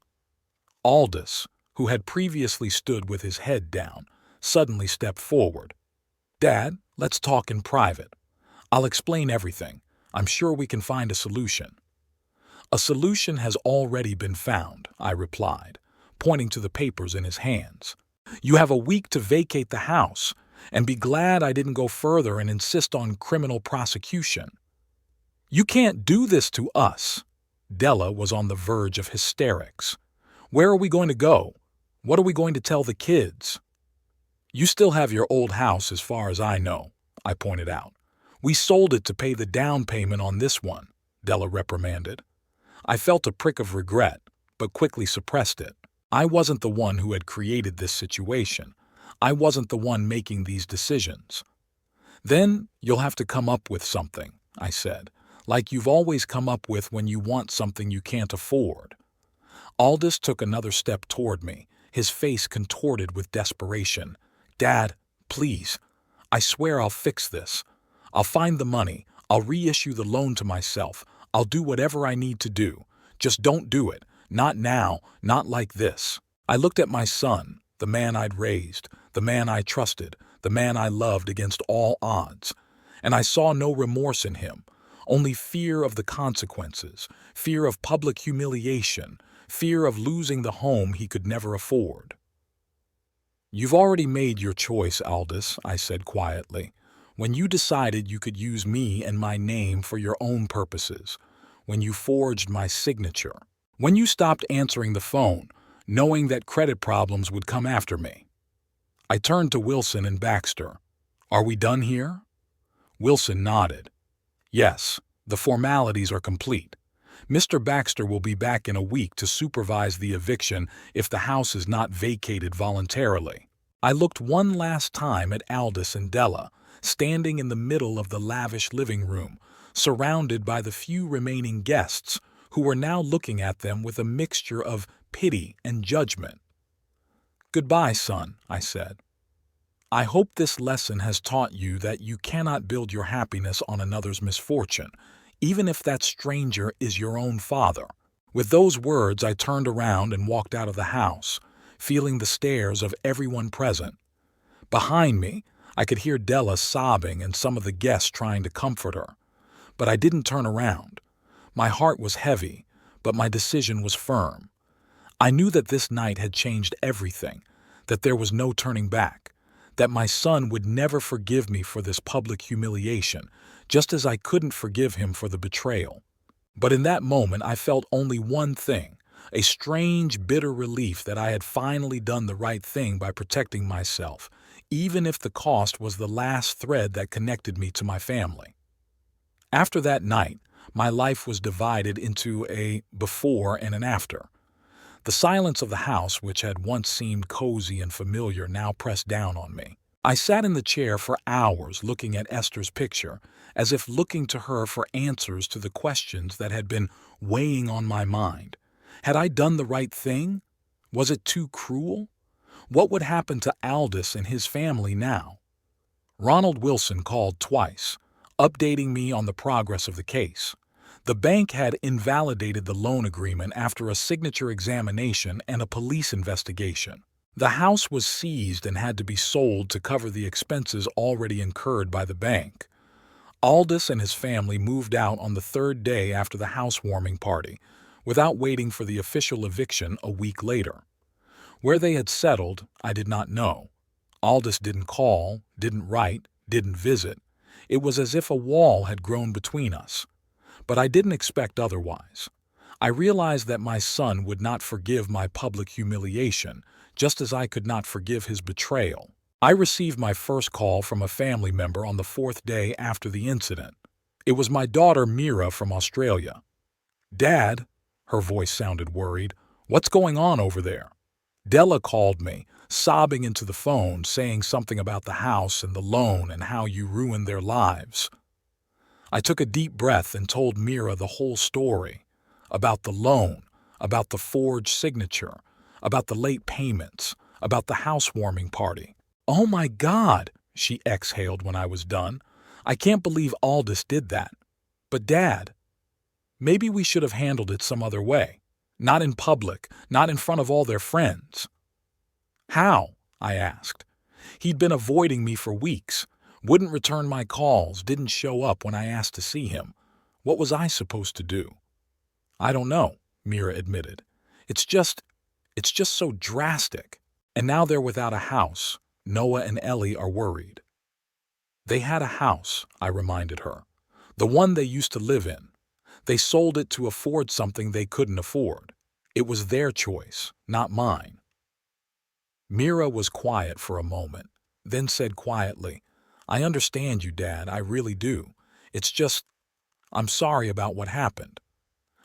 Aldous, who had previously stood with his head down, suddenly stepped forward. Dad, let's talk in private. I'll explain everything. I'm sure we can find a solution. A solution has already been found, I replied, pointing to the papers in his hands. You have a week to vacate the house, and be glad I didn't go further and insist on criminal prosecution. You can't do this to us. Della was on the verge of hysterics. Where are we going to go? What are we going to tell the kids? You still have your old house as far as I know, I pointed out. We sold it to pay the down payment on this one, Della reprimanded. I felt a prick of regret, but quickly suppressed it. I wasn't the one who had created this situation. I wasn't the one making these decisions. Then you'll have to come up with something, I said, like you've always come up with when you want something you can't afford. Aldous took another step toward me, his face contorted with desperation. Dad, please. I swear I'll fix this. I'll find the money. I'll reissue the loan to myself. I'll do whatever I need to do. Just don't do it. Not now. Not like this. I looked at my son, the man I'd raised, the man I trusted, the man I loved against all odds, and I saw no remorse in him, only fear of the consequences, fear of public humiliation, fear of losing the home he could never afford. You've already made your choice, Aldous, I said quietly. When you decided you could use me and my name for your own purposes, when you forged my signature, when you stopped answering the phone, knowing that credit problems would come after me. I turned to Wilson and Baxter. Are we done here? Wilson nodded. Yes, the formalities are complete. Mr. Baxter will be back in a week to supervise the eviction if the house is not vacated voluntarily. I looked one last time at Aldous and Della, standing in the middle of the lavish living room, surrounded by the few remaining guests who were now looking at them with a mixture of pity and judgment. Goodbye, son, I said. I hope this lesson has taught you that you cannot build your happiness on another's misfortune, even if that stranger is your own father. With those words, I turned around and walked out of the house, feeling the stares of everyone present. Behind me, I could hear Della sobbing and some of the guests trying to comfort her. But I didn't turn around. My heart was heavy, but my decision was firm. I knew that this night had changed everything, that there was no turning back, that my son would never forgive me for this public humiliation, just as I couldn't forgive him for the betrayal. But in that moment I felt only one thing, a strange, bitter relief that I had finally done the right thing by protecting myself, even if the cost was the last thread that connected me to my family. After that night, my life was divided into a before and an after. The silence of the house, which had once seemed cozy and familiar, now pressed down on me. I sat in the chair for hours looking at Esther's picture, as if looking to her for answers to the questions that had been weighing on my mind. Had I done the right thing? Was it too cruel? What would happen to Aldous and his family now? Ronald Wilson called twice, updating me on the progress of the case. The bank had invalidated the loan agreement after a signature examination and a police investigation. The house was seized and had to be sold to cover the expenses already incurred by the bank. Aldous and his family moved out on the third day after the housewarming party, without waiting for the official eviction a week later. Where they had settled, I did not know. Aldous didn't call, didn't write, didn't visit. It was as if a wall had grown between us. But I didn't expect otherwise. I realized that my son would not forgive my public humiliation, just as I could not forgive his betrayal. I received my first call from a family member on the fourth day after the incident. It was my daughter Mira from Australia. "Dad," her voice sounded worried, "what's going on over there?" Della called me, sobbing into the phone, saying something about the house and the loan and how you ruined their lives. I took a deep breath and told Mira the whole story. About the loan, about the forged signature, about the late payments, about the housewarming party. "Oh my God," she exhaled when I was done. "I can't believe Aldous did that. But Dad, maybe we should have handled it some other way. Not in public, not in front of all their friends." "How?" I asked. He'd been avoiding me for weeks, wouldn't return my calls, didn't show up when I asked to see him. What was I supposed to do? "I don't know," Mira admitted. It's just so drastic. And now they're without a house. Noah and Ellie are worried." "They had a house," I reminded her. "The one they used to live in. They sold it to afford something they couldn't afford. It was their choice, not mine." Mira was quiet for a moment, then said quietly, "I understand you, Dad, I really do. It's just, I'm sorry about what happened."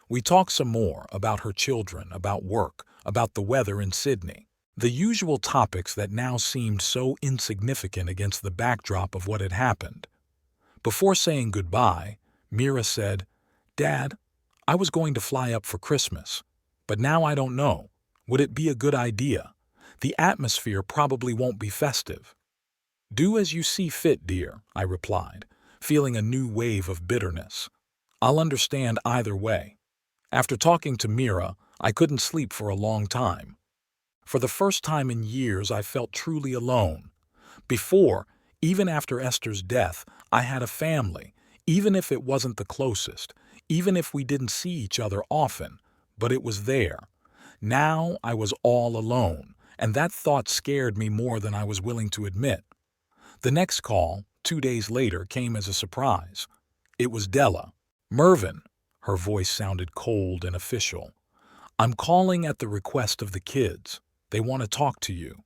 We talked some more about her children, about work, about the weather in Sydney. The usual topics that now seemed so insignificant against the backdrop of what had happened. Before saying goodbye, Mira said, "Dad, I was going to fly up for Christmas, but now I don't know. Would it be a good idea? The atmosphere probably won't be festive." "Do as you see fit, dear," I replied, feeling a new wave of bitterness. "I'll understand either way." After talking to Mira, I couldn't sleep for a long time. For the first time in years, I felt truly alone. Before, even after Esther's death, I had a family, even if it wasn't the closest, even if we didn't see each other often, but it was there. Now I was all alone, and that thought scared me more than I was willing to admit. The next call, 2 days later, came as a surprise. It was Della. "Mervyn," her voice sounded cold and official. "I'm calling at the request of the kids. They want to talk to you."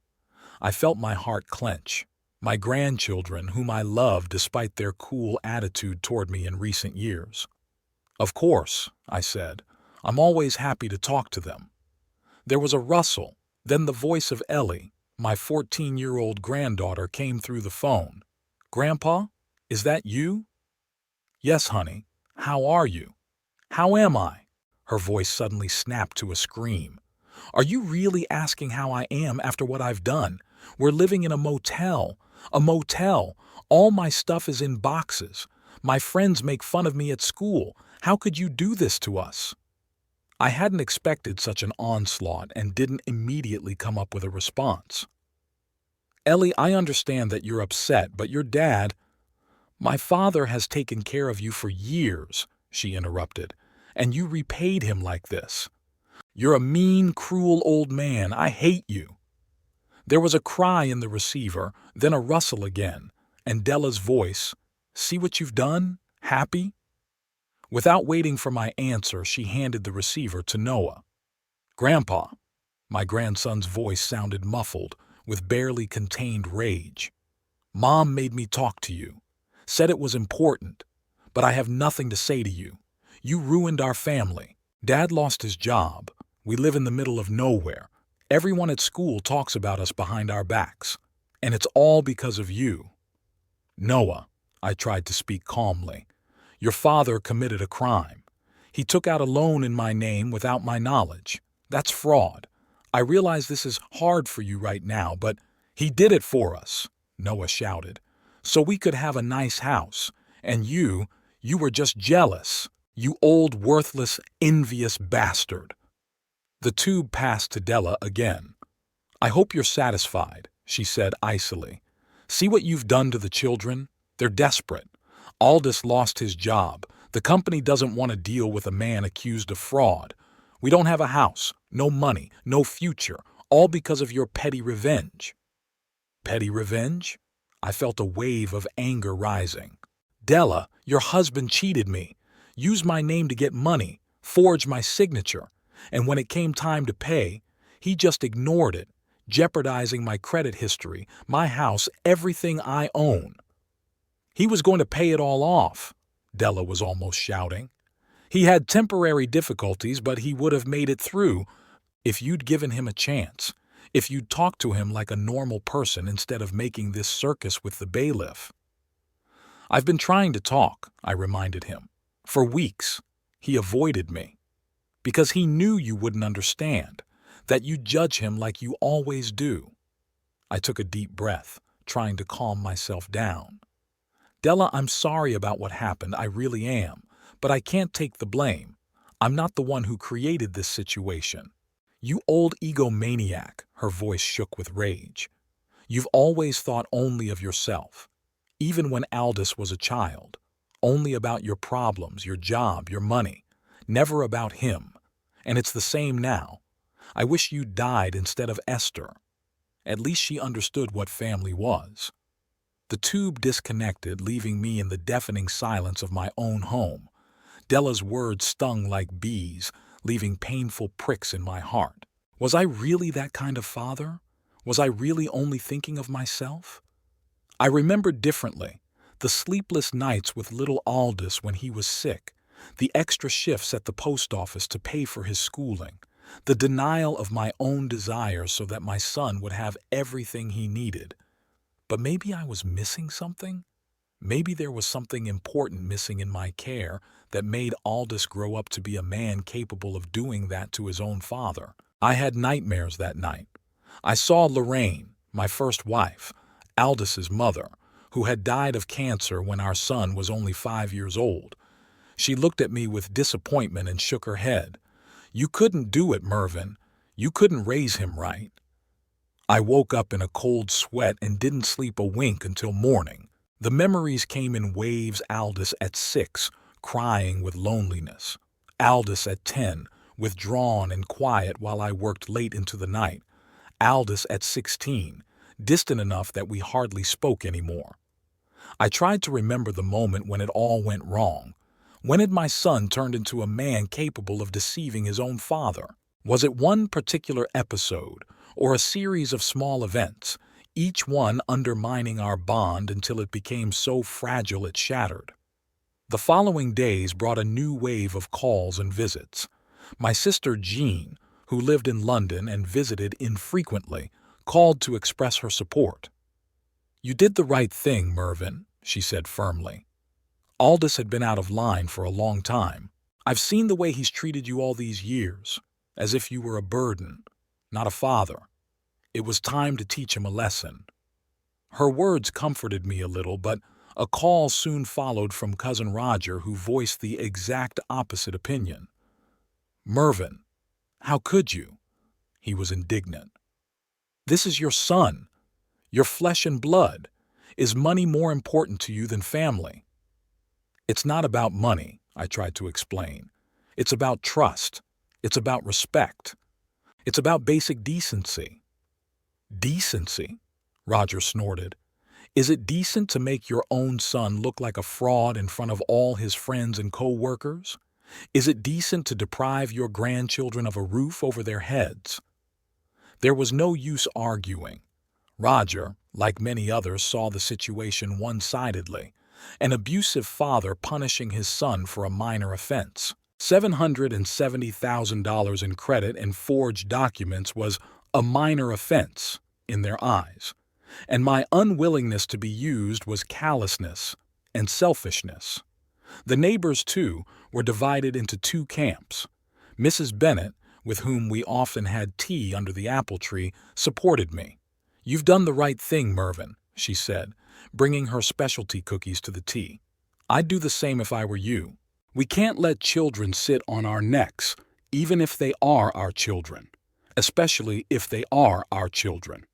I felt my heart clench. My grandchildren, whom I loved despite their cool attitude toward me in recent years. "Of course," I said. "I'm always happy to talk to them." There was a rustle, then the voice of Ellie, my 14-year-old granddaughter, came through the phone. "Grandpa, is that you?" "Yes, honey. How are you?" "How am I?" Her voice suddenly snapped to a scream. "Are you really asking how I am after what I've done? We're living in a motel. A motel. All my stuff is in boxes. My friends make fun of me at school. How could you do this to us?" I hadn't expected such an onslaught and didn't immediately come up with a response. "Ellie, I understand that you're upset, but your dad—" "My father has taken care of you for years," she interrupted, "and you repaid him like this. You're a mean, cruel old man. I hate you." There was a cry in the receiver, then a rustle again, and Della's voice, "See what you've done? Happy?" Without waiting for my answer, she handed the receiver to Noah. "Grandpa." My grandson's voice sounded muffled, with barely contained rage. "Mom made me talk to you. Said it was important. But I have nothing to say to you. You ruined our family. Dad lost his job. We live in the middle of nowhere. Everyone at school talks about us behind our backs. And it's all because of you." "Noah," I tried to speak calmly, "your father committed a crime. He took out a loan in my name without my knowledge. That's fraud. I realize this is hard for you right now, but he did it for us," Noah shouted, "so we could have a nice house. And you were just jealous. You old, worthless, envious bastard." The tube passed to Della again. "I hope you're satisfied," she said icily. "See what you've done to the children? They're desperate. Aldous lost his job. The company doesn't want to deal with a man accused of fraud. We don't have a house, no money, no future, all because of your petty revenge." "Petty revenge?" I felt a wave of anger rising. Della, your husband cheated me, used my name to get money, forged my signature, and when it came time to pay, he just ignored it, jeopardizing my credit history, my house, everything I own. He was going to pay it all off, Della was almost shouting. He had temporary difficulties, but he would have made it through if you'd given him a chance, if you'd talked to him like a normal person instead of making this circus with the bailiff. I've been trying to talk, I reminded him. For weeks, he avoided me. Because he knew you wouldn't understand, that you'd judge him like you always do. I took a deep breath, trying to calm myself down. Della, I'm sorry about what happened, I really am, but I can't take the blame. I'm not the one who created this situation. You old egomaniac, her voice shook with rage. You've always thought only of yourself, even when Aldous was a child, only about your problems, your job, your money, never about him. And it's the same now. I wish you died instead of Esther. At least she understood what family was. The tube disconnected, leaving me in the deafening silence of my own home. Della's words stung like bees, leaving painful pricks in my heart. Was I really that kind of father? Was I really only thinking of myself? I remembered differently. The sleepless nights with little Aldous when he was sick, the extra shifts at the post office to pay for his schooling, the denial of my own desires so that my son would have everything he needed. But maybe I was missing something? Maybe there was something important missing in my care that made Aldous grow up to be a man capable of doing that to his own father. I had nightmares that night. I saw Lorraine, my first wife, Aldous's mother, who had died of cancer when our son was only 5 years old. She looked at me with disappointment and shook her head. You couldn't do it, Mervyn. You couldn't raise him right. I woke up in a cold sweat and didn't sleep a wink until morning. The memories came in waves. Aldous at 6, crying with loneliness. Aldous at 10, withdrawn and quiet while I worked late into the night. Aldous at 16, distant enough that we hardly spoke anymore. I tried to remember the moment when it all went wrong. When had my son turned into a man capable of deceiving his own father? Was it one particular episode, or a series of small events, each one undermining our bond until it became so fragile it shattered? The following days brought a new wave of calls and visits. My sister Jean, who lived in London and visited infrequently, called to express her support. You did the right thing, Mervyn, she said firmly. Aldous had been out of line for a long time. I've seen the way he's treated you all these years, as if you were a burden, not a father. It was time to teach him a lesson. Her words comforted me a little, but a call soon followed from Cousin Roger, who voiced the exact opposite opinion. Mervyn, how could you? He was indignant. This is your son, your flesh and blood. Is money more important to you than family? It's not about money, I tried to explain. It's about trust. It's about respect. It's about basic decency. Decency? Roger snorted. Is it decent to make your own son look like a fraud in front of all his friends and co-workers? Is it decent to deprive your grandchildren of a roof over their heads? There was no use arguing. Roger, like many others, saw the situation one-sidedly. An abusive father punishing his son for a minor offense. $770,000 in credit and forged documents was a minor offense in their eyes. And my unwillingness to be used was callousness and selfishness. The neighbors, too, were divided into two camps. Mrs. Bennet, with whom we often had tea under the apple tree, supported me. You've done the right thing, Mervyn, she said, bringing her specialty cookies to the tea. I'd do the same if I were you. We can't let children sit on our necks, even if they are our children, especially if they are our children.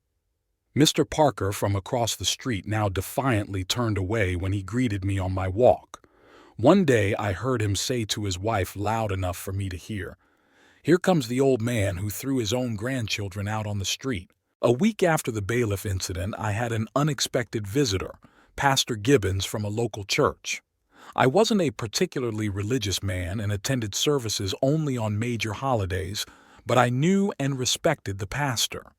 Mr. Parker from across the street now defiantly turned away when he greeted me on my walk. One day I heard him say to his wife loud enough for me to hear, "Here comes the old man who threw his own grandchildren out on the street. A week after the bailiff incident, I had an unexpected visitor, Pastor Gibbons from a local church. I wasn't a particularly religious man and attended services only on major holidays, but I knew and respected the pastor.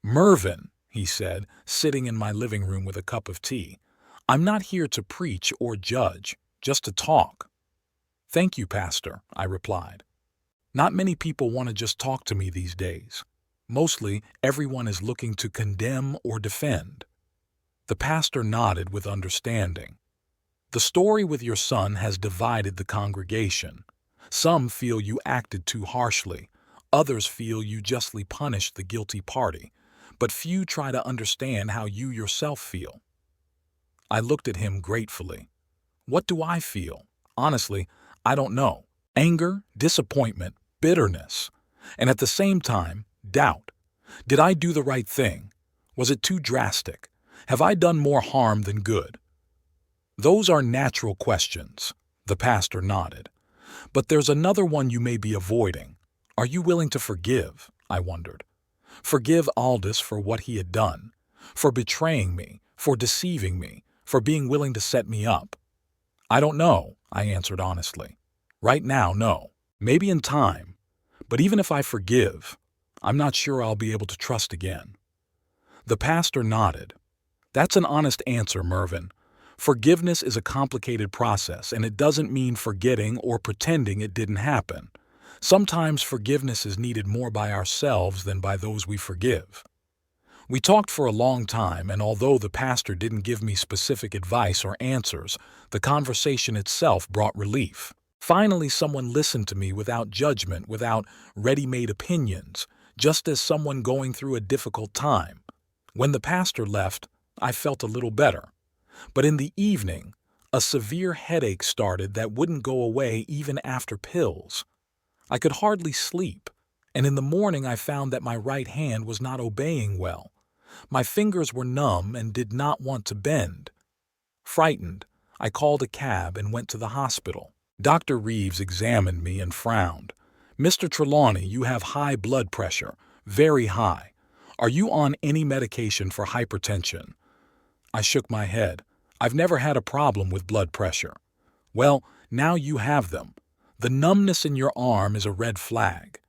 "Mervyn," he said, sitting in my living room with a cup of tea, "I'm not here to preach or judge, just to talk." "Thank you, Pastor," I replied. Not many people want to just talk to me these days. Mostly, everyone is looking to condemn or defend. The pastor nodded with understanding. "The story with your son has divided the congregation. Some feel you acted too harshly. Others feel you justly punished the guilty party. But few try to understand how you yourself feel." I looked at him gratefully. What do I feel? Honestly, I don't know. Anger, disappointment, bitterness, and at the same time, doubt. Did I do the right thing? Was it too drastic? Have I done more harm than good? Those are natural questions. The pastor nodded. But there's another one you may be avoiding. Are you willing to forgive? I wondered. Forgive Aldous for what he had done, for betraying me, for deceiving me, for being willing to set me up. I don't know, I answered honestly. Right now, no. Maybe in time. But even if I forgive, I'm not sure I'll be able to trust again. The pastor nodded. That's an honest answer, Mervyn. Forgiveness is a complicated process, and it doesn't mean forgetting or pretending it didn't happen. Sometimes forgiveness is needed more by ourselves than by those we forgive. We talked for a long time, and although the pastor didn't give me specific advice or answers, the conversation itself brought relief. Finally, someone listened to me without judgment, without ready-made opinions, just as someone going through a difficult time. When the pastor left, I felt a little better. But in the evening, a severe headache started that wouldn't go away even after pills. I could hardly sleep, and in the morning I found that my right hand was not obeying well. My fingers were numb and did not want to bend. Frightened, I called a cab and went to the hospital. Dr. Reeves examined me and frowned. "Mr. Trelawney, you have high blood pressure, very high. Are you on any medication for hypertension?" I shook my head. "I've never had a problem with blood pressure." "Well, now you have them. The numbness in your arm is a red flag.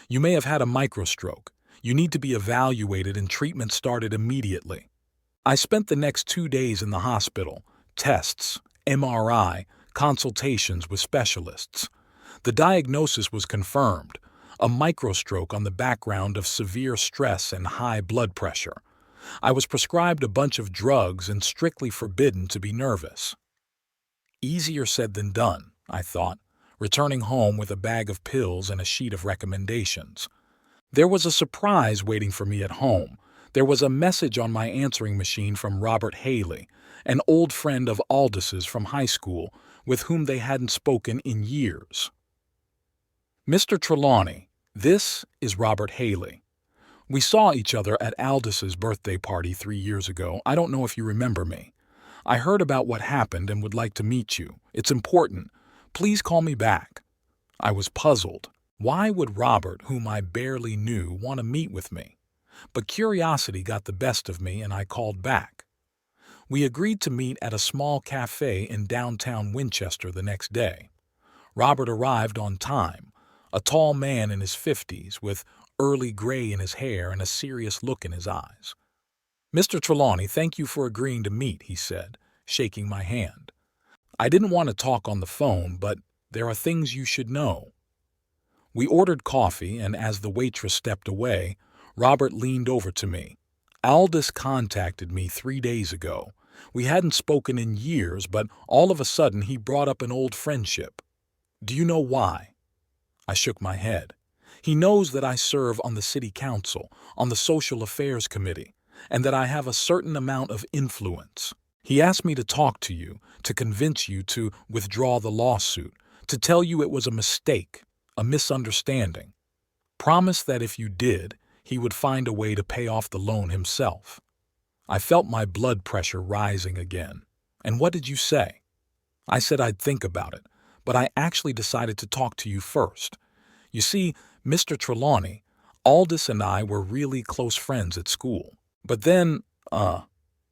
You may have had a microstroke. You need to be evaluated and treatment started immediately." I spent the next 2 days in the hospital. Tests, MRI, consultations with specialists. The diagnosis was confirmed: a microstroke on the background of severe stress and high blood pressure. I was prescribed a bunch of drugs and strictly forbidden to be nervous. Easier said than done, I thought, returning home with a bag of pills and a sheet of recommendations. There was a surprise waiting for me at home. There was a message on my answering machine from Robert Haley, an old friend of Aldous's from high school, with whom they hadn't spoken in years. "Mr. Trelawney, this is Robert Haley. We saw each other at Aldous's birthday party 3 years ago. I don't know if you remember me. I heard about what happened and would like to meet you. It's important. Please call me back." I was puzzled. Why would Robert, whom I barely knew, want to meet with me? But curiosity got the best of me and I called back. We agreed to meet at a small cafe in downtown Winchester the next day. Robert arrived on time, a tall man in his 50s with early gray in his hair and a serious look in his eyes. "Mr. Trelawney, thank you for agreeing to meet," he said, shaking my hand. "I didn't want to talk on the phone, but there are things you should know." We ordered coffee, and as the waitress stepped away, Robert leaned over to me. "Aldous contacted me 3 days ago. We hadn't spoken in years, but all of a sudden he brought up an old friendship. Do you know why?" I shook my head. "He knows that I serve on the city council, on the social affairs committee, and that I have a certain amount of influence. He asked me to talk to you, to convince you to withdraw the lawsuit, to tell you it was a mistake, a misunderstanding. Promise that if you did, he would find a way to pay off the loan himself." I felt my blood pressure rising again. "And what did you say?" I said I'd think about it, but I actually decided to talk to you first. You see, Mr. Trelawney, Aldous and I were really close friends at school. But then,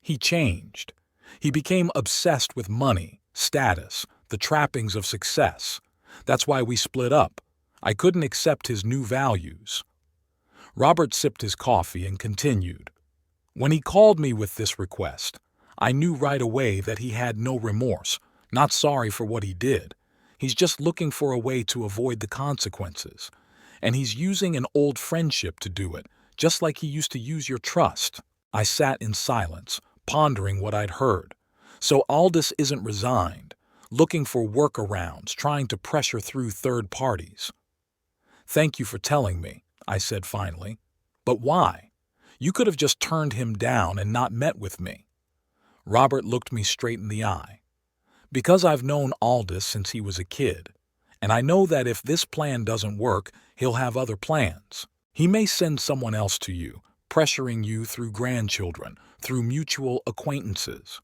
he changed. He became obsessed with money, status, the trappings of success. That's why we split up. I couldn't accept his new values. Robert sipped his coffee and continued. When he called me with this request, I knew right away that he had no remorse, not sorry for what he did. He's just looking for a way to avoid the consequences. And he's using an old friendship to do it, just like he used to use your trust. I sat in silence, pondering what I'd heard. So Aldous isn't resigned, looking for workarounds, trying to pressure through third parties. Thank you for telling me, I said finally. But why? You could have just turned him down and not met with me. Robert looked me straight in the eye. Because I've known Aldous since he was a kid, and I know that if this plan doesn't work, he'll have other plans. He may send someone else to you, pressuring you through grandchildren, through mutual acquaintances.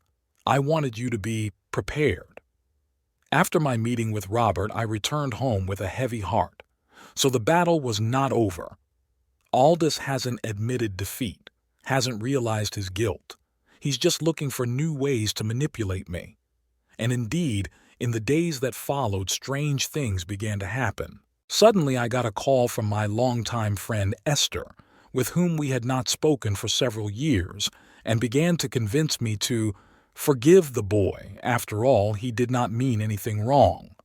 I wanted you to be prepared. After my meeting with Robert, I returned home with a heavy heart. So the battle was not over. Aldous hasn't admitted defeat, hasn't realized his guilt. He's just looking for new ways to manipulate me. And indeed, in the days that followed, strange things began to happen. Suddenly, I got a call from my longtime friend Esther, with whom we had not spoken for several years, and began to convince me to forgive the boy. After all, he did not mean anything wrong.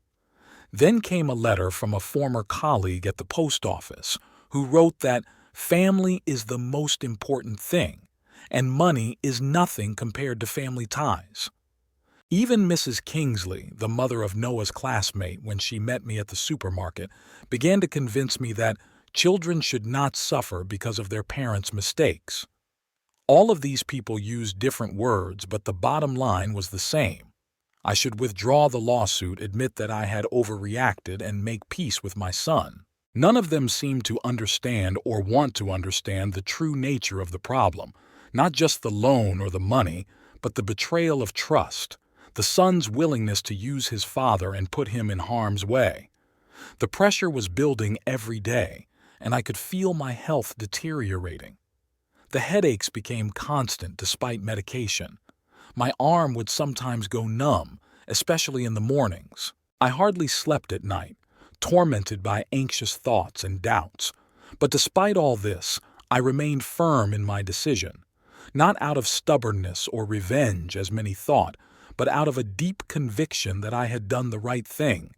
Then came a letter from a former colleague at the post office, who wrote that family is the most important thing, and money is nothing compared to family ties. Even Mrs. Kingsley, the mother of Noah's classmate when she met me at the supermarket, began to convince me that children should not suffer because of their parents' mistakes. All of these people used different words, but the bottom line was the same. I should withdraw the lawsuit, admit that I had overreacted, and make peace with my son. None of them seemed to understand or want to understand the true nature of the problem, not just the loan or the money, but the betrayal of trust, the son's willingness to use his father and put him in harm's way. The pressure was building every day, and I could feel my health deteriorating. The headaches became constant despite medication. My arm would sometimes go numb, especially in the mornings. I hardly slept at night, tormented by anxious thoughts and doubts. But despite all this, I remained firm in my decision, not out of stubbornness or revenge, as many thought, but out of a deep conviction that I had done the right thing,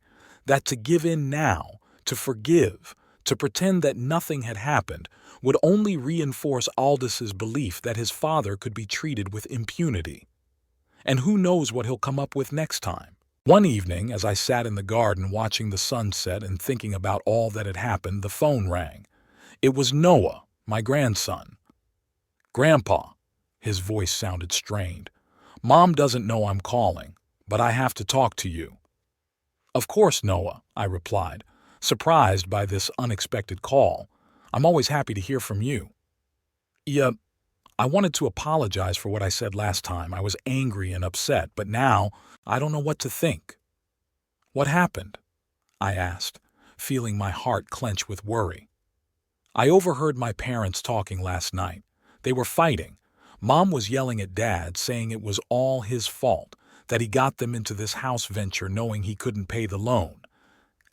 that to give in now, to forgive, to pretend that nothing had happened, would only reinforce Aldous's belief that his father could be treated with impunity. And who knows what he'll come up with next time. One evening, as I sat in the garden watching the sunset and thinking about all that had happened, the phone rang. It was Noah, my grandson. "Grandpa," his voice sounded strained. "Mom doesn't know I'm calling, but I have to talk to you." "Of course, Noah," I replied, surprised by this unexpected call. "I'm always happy to hear from you." "Yeah, I wanted to apologize for what I said last time. I was angry and upset, but now I don't know what to think." "What happened?" I asked, feeling my heart clench with worry. "I overheard my parents talking last night. They were fighting. Mom was yelling at Dad, saying it was all his fault, that he got them into this house venture knowing he couldn't pay the loan.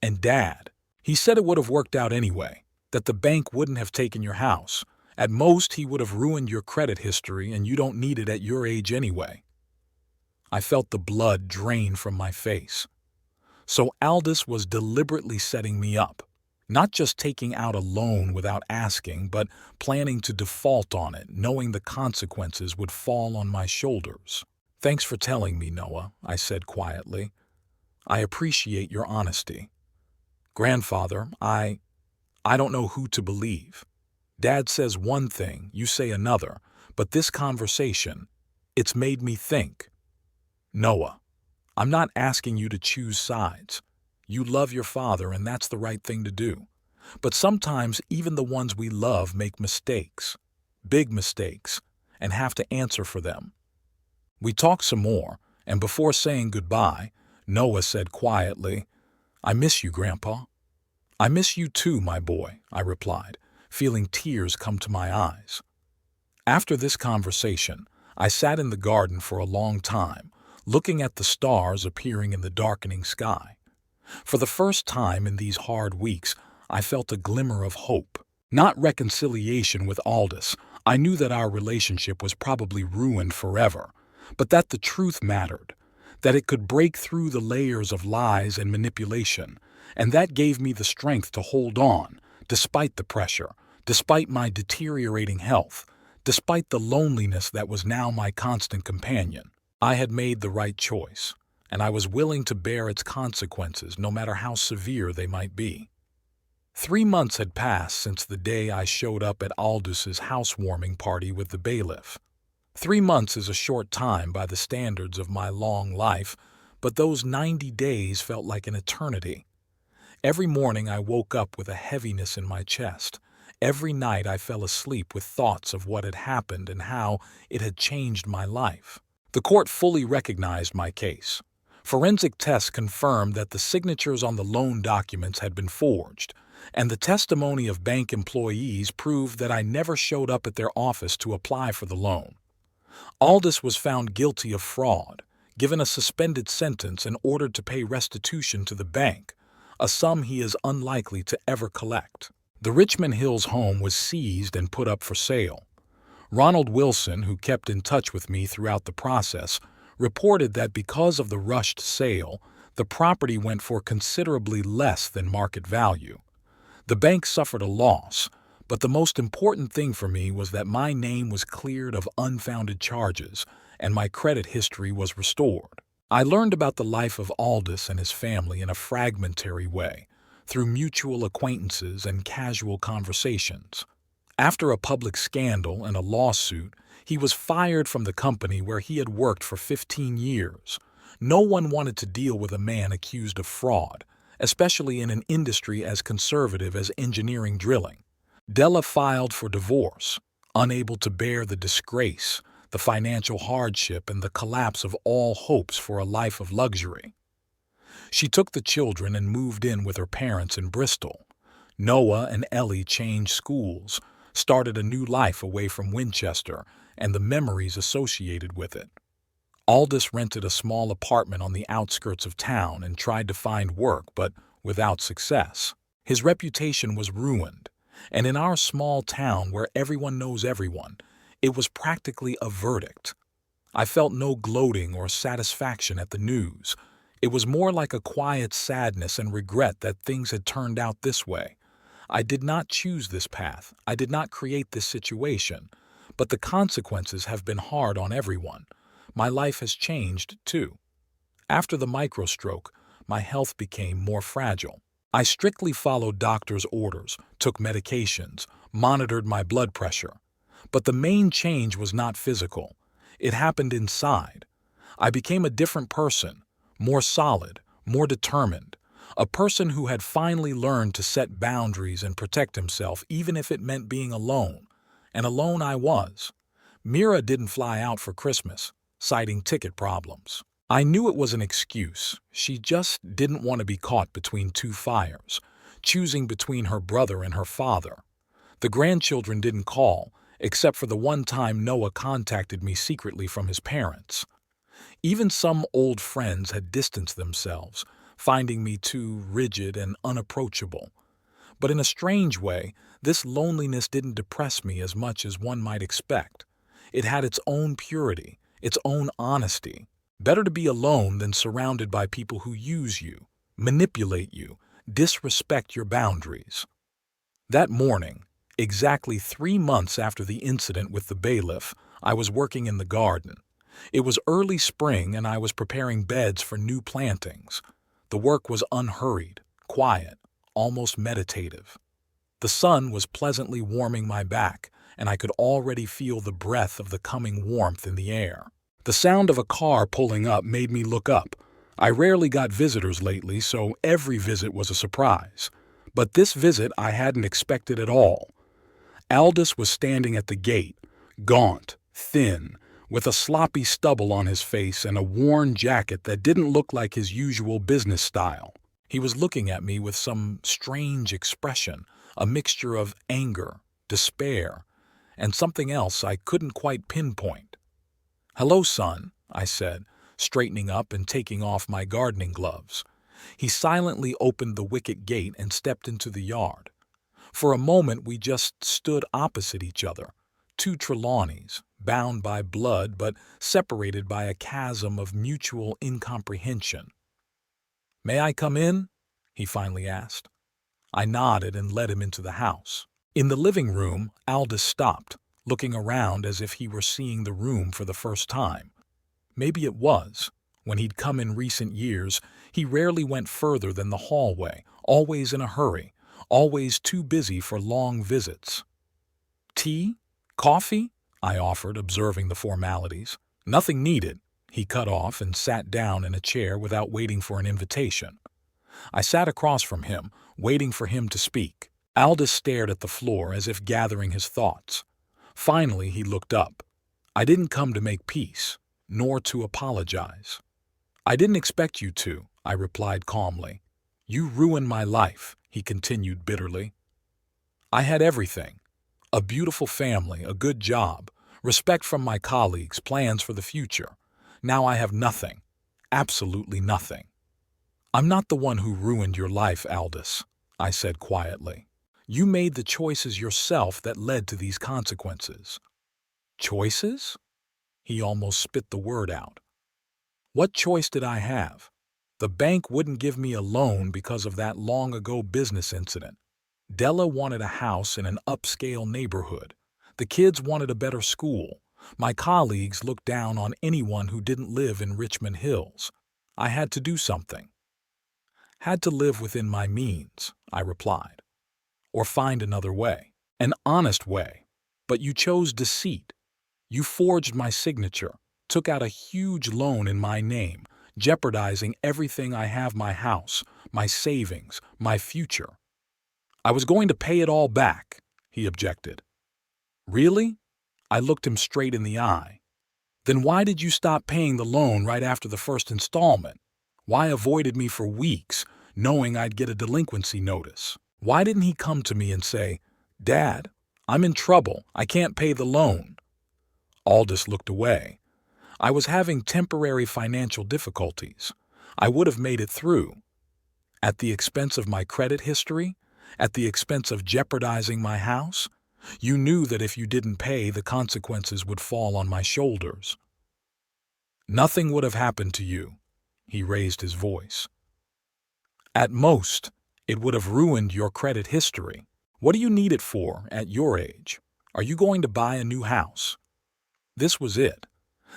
And Dad, he said it would have worked out anyway, that the bank wouldn't have taken your house. At most, he would have ruined your credit history, and you don't need it at your age anyway." I felt the blood drain from my face. So Aldous was deliberately setting me up, not just taking out a loan without asking, but planning to default on it, knowing the consequences would fall on my shoulders. "Thanks for telling me, Noah," I said quietly. "I appreciate your honesty. Grandfather, I don't know who to believe. Dad says one thing, you say another, but this conversation, it's made me think. Noah, I'm not asking you to choose sides. You love your father, and that's the right thing to do. But sometimes even the ones we love make mistakes, big mistakes, and have to answer for them." We talked some more, and before saying goodbye, Noah said quietly, "I miss you, Grandpa." "I miss you too, my boy," I replied, feeling tears come to my eyes. After this conversation, I sat in the garden for a long time, looking at the stars appearing in the darkening sky. For the first time in these hard weeks, I felt a glimmer of hope. Not reconciliation with Aldous. I knew that our relationship was probably ruined forever, but that the truth mattered, that it could break through the layers of lies and manipulation, and that gave me the strength to hold on, despite the pressure, despite my deteriorating health, despite the loneliness that was now my constant companion. I had made the right choice, and I was willing to bear its consequences, no matter how severe they might be. 3 months had passed since the day I showed up at Aldous's housewarming party with the bailiff. 3 months is a short time by the standards of my long life, but those 90 days felt like an eternity. Every morning I woke up with a heaviness in my chest. Every night I fell asleep with thoughts of what had happened and how it had changed my life. The court fully recognized my case. Forensic tests confirmed that the signatures on the loan documents had been forged, and the testimony of bank employees proved that I never showed up at their office to apply for the loan. Aldous was found guilty of fraud, given a suspended sentence and ordered to pay restitution to the bank, a sum he is unlikely to ever collect. The Richmond Hills home was seized and put up for sale. Ronald Wilson, who kept in touch with me throughout the process, reported that because of the rushed sale, the property went for considerably less than market value. The bank suffered a loss, but the most important thing for me was that my name was cleared of unfounded charges and my credit history was restored. I learned about the life of Aldous and his family in a fragmentary way, through mutual acquaintances and casual conversations. After a public scandal and a lawsuit, he was fired from the company where he had worked for 15 years. No one wanted to deal with a man accused of fraud, especially in an industry as conservative as engineering drilling. Della filed for divorce, unable to bear the disgrace, the financial hardship, and the collapse of all hopes for a life of luxury. She took the children and moved in with her parents in Bristol. Noah and Ellie changed schools, started a new life away from Winchester and the memories associated with it. Aldous rented a small apartment on the outskirts of town and tried to find work, but without success. His reputation was ruined, and in our small town where everyone knows everyone, it was practically a verdict. I felt no gloating or satisfaction at the news. It was more like a quiet sadness and regret that things had turned out this way. I did not choose this path. I did not create this situation, but the consequences have been hard on everyone. My life has changed, too. After the microstroke, my health became more fragile. I strictly followed doctors' orders, took medications, monitored my blood pressure. But the main change was not physical. It happened inside. I became a different person, more solid, more determined, a person who had finally learned to set boundaries and protect himself even if it meant being alone. And alone I was. Mira didn't fly out for Christmas, citing ticket problems. I knew it was an excuse. She just didn't want to be caught between two fires, choosing between her brother and her father. The grandchildren didn't call, except for the one time Noah contacted me secretly from his parents. Even some old friends had distanced themselves, finding me too rigid and unapproachable. But in a strange way, this loneliness didn't depress me as much as one might expect. It had its own purity, its own honesty. Better to be alone than surrounded by people who use you, manipulate you, disrespect your boundaries. That morning, exactly 3 months after the incident with the bailiff, I was working in the garden. It was early spring and I was preparing beds for new plantings. The work was unhurried, quiet, almost meditative. The sun was pleasantly warming my back, and I could already feel the breath of the coming warmth in the air. The sound of a car pulling up made me look up. I rarely got visitors lately, so every visit was a surprise. But this visit I hadn't expected at all. Aldous was standing at the gate, gaunt, thin, with a sloppy stubble on his face and a worn jacket that didn't look like his usual business style. He was looking at me with some strange expression, a mixture of anger, despair, and something else I couldn't quite pinpoint. "Hello, son," I said, straightening up and taking off my gardening gloves. He silently opened the wicket gate and stepped into the yard. For a moment we just stood opposite each other, two Trelawneys, bound by blood but separated by a chasm of mutual incomprehension. "May I come in?" he finally asked. I nodded and led him into the house. In the living room, Aldous stopped, looking around as if he were seeing the room for the first time. Maybe it was. When he'd come in recent years, he rarely went further than the hallway, always in a hurry, always too busy for long visits. "Tea? Coffee?" I offered, observing the formalities. "Nothing needed," he cut off and sat down in a chair without waiting for an invitation. I sat across from him, waiting for him to speak. Aldous stared at the floor as if gathering his thoughts. Finally, he looked up. "I didn't come to make peace, nor to apologize." "I didn't expect you to," I replied calmly. "You ruined my life," he continued bitterly. "I had everything. A beautiful family, a good job, respect from my colleagues, plans for the future. Now I have nothing. Absolutely nothing." "I'm not the one who ruined your life, Aldous," I said quietly. "You made the choices yourself that led to these consequences." "Choices?" He almost spit the word out. "What choice did I have? The bank wouldn't give me a loan because of that long-ago business incident. Della wanted a house in an upscale neighborhood. The kids wanted a better school. My colleagues looked down on anyone who didn't live in Richmond Hills. I had to do something. Had to live within my means," I replied. "Or find another way. An honest way. But you chose deceit. You forged my signature, took out a huge loan in my name, jeopardizing everything I have, my house, my savings, my future." "I was going to pay it all back," he objected. "Really?" I looked him straight in the eye. "Then why did you stop paying the loan right after the first installment? Why avoided me for weeks, knowing I'd get a delinquency notice? Why didn't he come to me and say, 'Dad, I'm in trouble, I can't pay the loan'?" Aldous looked away. "I was having temporary financial difficulties. I would have made it through. At the expense of my credit history? At the expense of jeopardizing my house? You knew that if you didn't pay, the consequences would fall on my shoulders." "Nothing would have happened to you." He raised his voice. "At most, it would have ruined your credit history. What do you need it for at your age? Are you going to buy a new house?" This was it.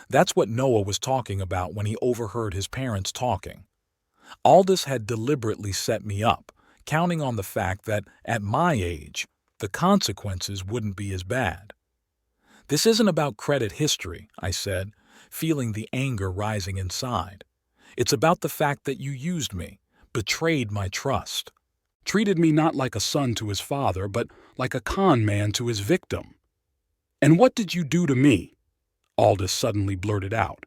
That's what Noah was talking about when he overheard his parents talking. Aldous had deliberately set me up, counting on the fact that, at my age, the consequences wouldn't be as bad. "This isn't about credit history," I said, feeling the anger rising inside. "It's about the fact that you used me, betrayed my trust, treated me not like a son to his father, but like a con man to his victim." "And what did you do to me?" Aldous suddenly blurted out.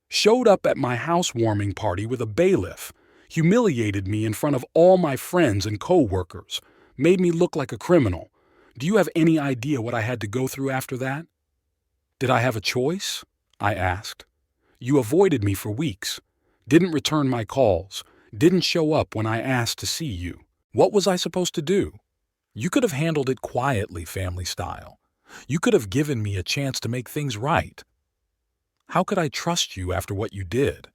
"Showed up at my housewarming party with a bailiff, humiliated me in front of all my friends and co-workers, made me look like a criminal. Do you have any idea what I had to go through after that?" "Did I have a choice?" I asked. "You avoided me for weeks, didn't return my calls, didn't show up when I asked to see you. What was I supposed to do? You could have handled it quietly, family style. You could have given me a chance to make things right. How could I trust you after what you did?"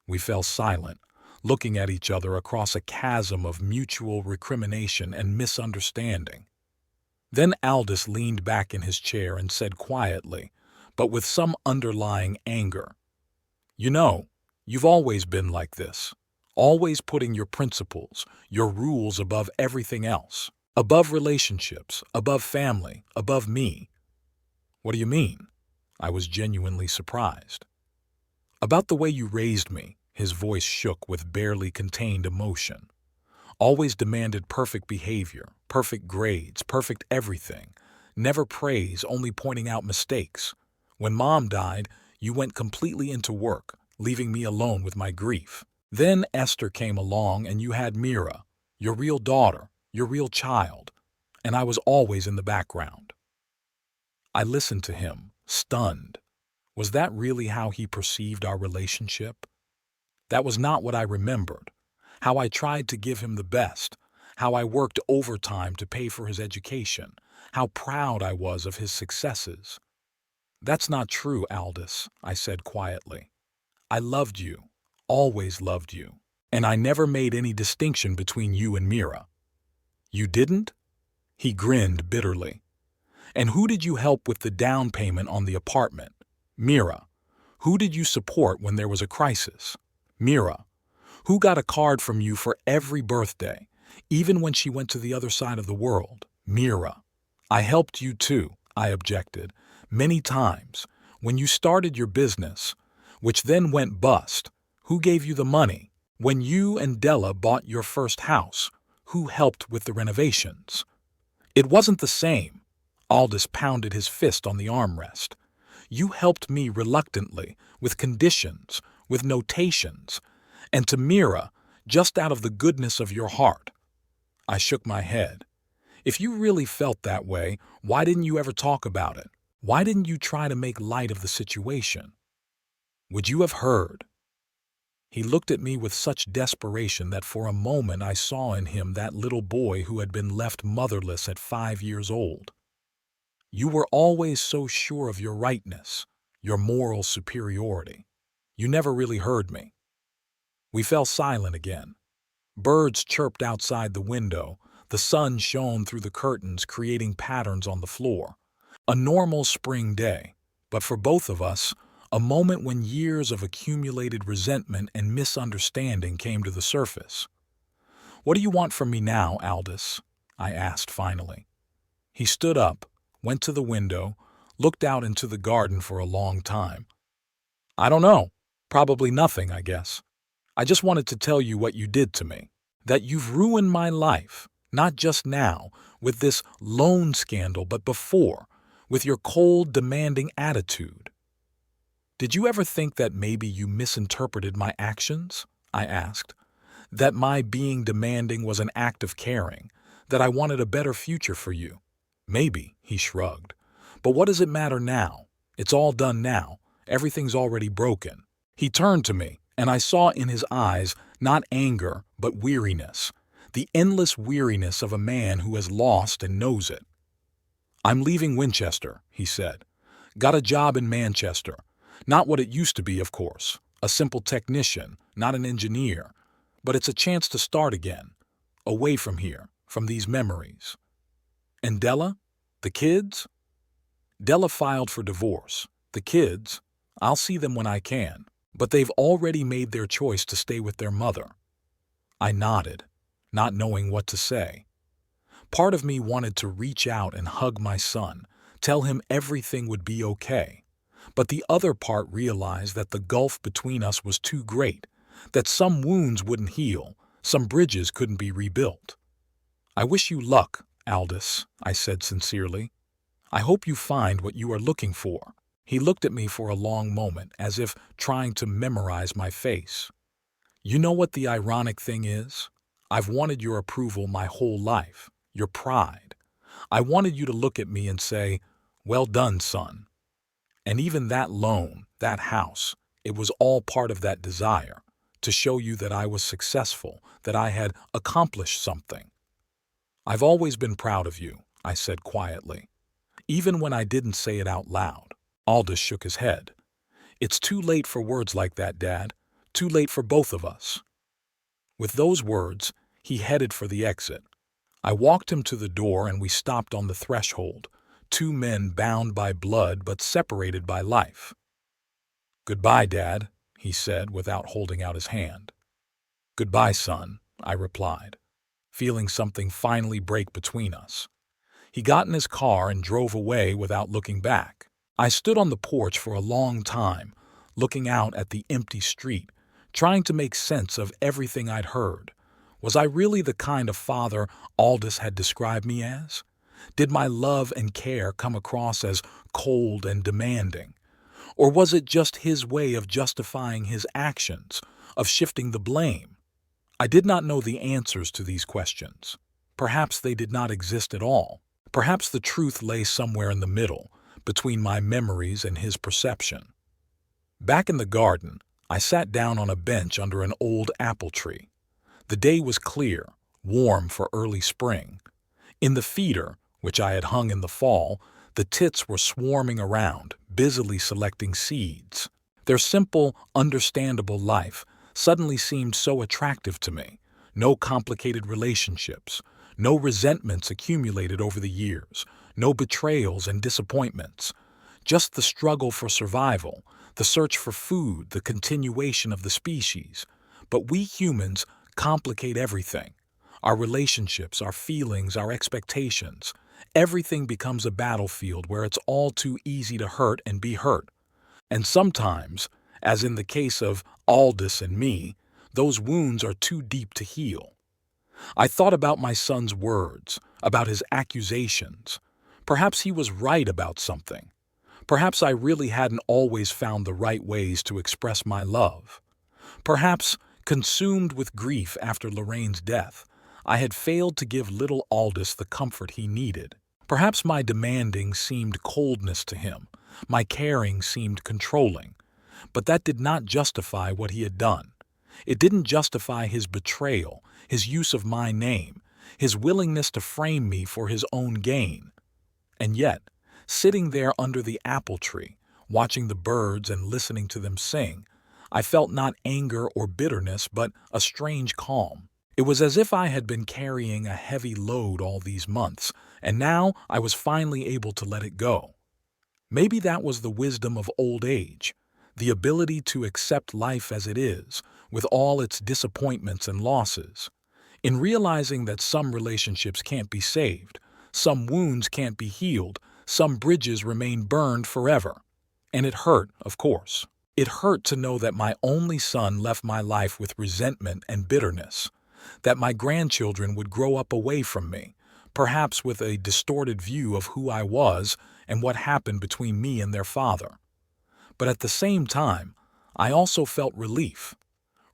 We fell silent, looking at each other across a chasm of mutual recrimination and misunderstanding. Then Aldous leaned back in his chair and said quietly, but with some underlying anger, "You know, you've always been like this, always putting your principles, your rules above everything else, above relationships, above family, above me." "What do you mean?" I was genuinely surprised. "About the way you raised me." His voice shook with barely contained emotion. "Always demanded perfect behavior, perfect grades, perfect everything. Never praise, only pointing out mistakes. When Mom died, you went completely into work, leaving me alone with my grief. Then Esther came along and you had Mira, your real daughter, your real child, and I was always in the background. I listened to him, stunned. Was that really how he perceived our relationship? That was not what I remembered. How I tried to give him the best, how I worked overtime to pay for his education, how proud I was of his successes. That's not true, Aldous, I said quietly. I loved you, always loved you, and I never made any distinction between you and Mira. You didn't? He grinned bitterly. And who did you help with the down payment on the apartment? Mira. Who did you support when there was a crisis? Mira. Who got a card from you for every birthday, even when she went to the other side of the world? Mira. I helped you too, I objected, many times. When you started your business, which then went bust, who gave you the money? When you and Della bought your first house, who helped with the renovations? It wasn't the same. Aldous pounded his fist on the armrest. You helped me reluctantly, with conditions, with notations, and to Mira, just out of the goodness of your heart. I shook my head. If you really felt that way, why didn't you ever talk about it? Why didn't you try to make light of the situation? Would you have heard? He looked at me with such desperation that for a moment I saw in him that little boy who had been left motherless at 5 years old. You were always so sure of your rightness, your moral superiority. You never really heard me. We fell silent again. Birds chirped outside the window. The sun shone through the curtains, creating patterns on the floor. A normal spring day, but for both of us, a moment when years of accumulated resentment and misunderstanding came to the surface. What do you want from me now, Aldous? I asked finally. He stood up, went to the window, looked out into the garden for a long time. I don't know. Probably nothing, I guess. I just wanted to tell you what you did to me. That you've ruined my life, not just now, with this loan scandal, but before, with your cold, demanding attitude. Did you ever think that maybe you misinterpreted my actions? I asked. That my being demanding was an act of caring, that I wanted a better future for you? Maybe, he shrugged. But what does it matter now? It's all done now. Everything's already broken. He turned to me, and I saw in his eyes not anger, but weariness, the endless weariness of a man who has lost and knows it. I'm leaving Winchester, he said. Got a job in Manchester. Not what it used to be, of course. A simple technician, not an engineer. But it's a chance to start again. Away from here, from these memories. And Della? The kids? Della filed for divorce. The kids? I'll see them when I can. But they've already made their choice to stay with their mother. I nodded, not knowing what to say. Part of me wanted to reach out and hug my son, tell him everything would be okay. But the other part realized that the gulf between us was too great, that some wounds wouldn't heal, some bridges couldn't be rebuilt. I wish you luck, Aldous, I said sincerely. I hope you find what you are looking for. He looked at me for a long moment, as if trying to memorize my face. You know what the ironic thing is? I've wanted your approval my whole life, your pride. I wanted you to look at me and say, well done, son. And even that loan, that house, it was all part of that desire, to show you that I was successful, that I had accomplished something. I've always been proud of you, I said quietly, even when I didn't say it out loud. Aldous shook his head. It's too late for words like that, Dad. Too late for both of us. With those words, he headed for the exit. I walked him to the door and we stopped on the threshold, two men bound by blood but separated by life. Goodbye, Dad, he said without holding out his hand. Goodbye, son, I replied, feeling something finally break between us. He got in his car and drove away without looking back. I stood on the porch for a long time, looking out at the empty street, trying to make sense of everything I'd heard. Was I really the kind of father Aldous had described me as? Did my love and care come across as cold and demanding? Or was it just his way of justifying his actions, of shifting the blame? I did not know the answers to these questions. Perhaps they did not exist at all. Perhaps the truth lay somewhere in the middle, between my memories and his perception. Back in the garden, I sat down on a bench under an old apple tree. The day was clear, warm for early spring. In the feeder, which I had hung in the fall, the tits were swarming around, busily selecting seeds. Their simple, understandable life suddenly seemed so attractive to me. No complicated relationships, no resentments accumulated over the years, no betrayals and disappointments. Just the struggle for survival, the search for food, the continuation of the species. But we humans complicate everything. Our relationships, our feelings, our expectations. Everything becomes a battlefield where it's all too easy to hurt and be hurt. And sometimes, as in the case of Aldous and me, those wounds are too deep to heal. I thought about my son's words, about his accusations. Perhaps he was right about something. Perhaps I really hadn't always found the right ways to express my love. Perhaps, consumed with grief after Lorraine's death, I had failed to give little Aldous the comfort he needed. Perhaps my demanding seemed coldness to him, my caring seemed controlling. But that did not justify what he had done. It didn't justify his betrayal, his use of my name, his willingness to frame me for his own gain. And yet, sitting there under the apple tree, watching the birds and listening to them sing, I felt not anger or bitterness, but a strange calm. It was as if I had been carrying a heavy load all these months, and now I was finally able to let it go. Maybe that was the wisdom of old age, the ability to accept life as it is, with all its disappointments and losses. In realizing that some relationships can't be saved, some wounds can't be healed, some bridges remain burned forever. And it hurt, of course. It hurt to know that my only son left my life with resentment and bitterness, that my grandchildren would grow up away from me, perhaps with a distorted view of who I was and what happened between me and their father. But at the same time, I also felt relief.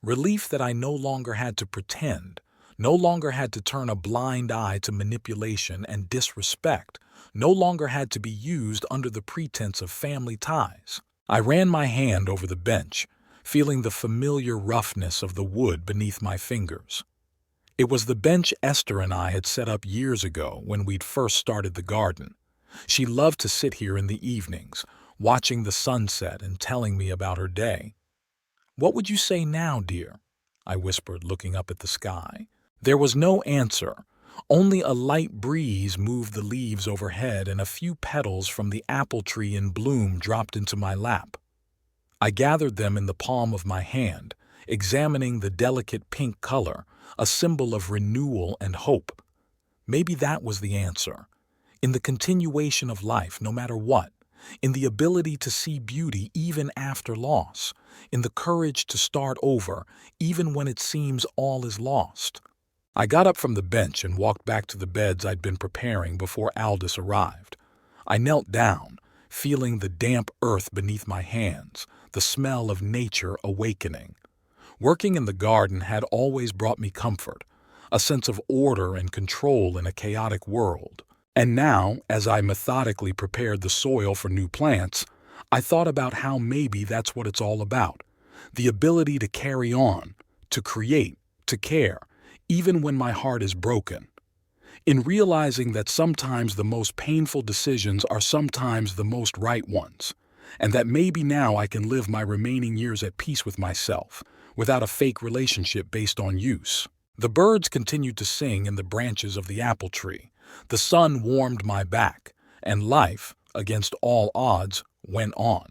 Relief that I no longer had to pretend, no longer had to turn a blind eye to manipulation and disrespect, no longer had to be used under the pretense of family ties. I ran my hand over the bench, feeling the familiar roughness of the wood beneath my fingers. It was the bench Esther and I had set up years ago when we'd first started the garden. She loved to sit here in the evenings, watching the sunset and telling me about her day. "What would you say now, dear?" I whispered, looking up at the sky. There was no answer. Only a light breeze moved the leaves overhead and a few petals from the apple tree in bloom dropped into my lap. I gathered them in the palm of my hand, examining the delicate pink color, a symbol of renewal and hope. Maybe that was the answer. In the continuation of life, no matter what, in the ability to see beauty even after loss, in the courage to start over even when it seems all is lost. I got up from the bench and walked back to the beds I'd been preparing before Aldous arrived. I knelt down, feeling the damp earth beneath my hands, the smell of nature awakening. Working in the garden had always brought me comfort, a sense of order and control in a chaotic world. And now, as I methodically prepared the soil for new plants, I thought about how maybe that's what it's all about. The ability to carry on, to create, to care, even when my heart is broken. In realizing that sometimes the most painful decisions are sometimes the most right ones, and that maybe now I can live my remaining years at peace with myself, without a fake relationship based on use. The birds continued to sing in the branches of the apple tree. The sun warmed my back, and life, against all odds, went on.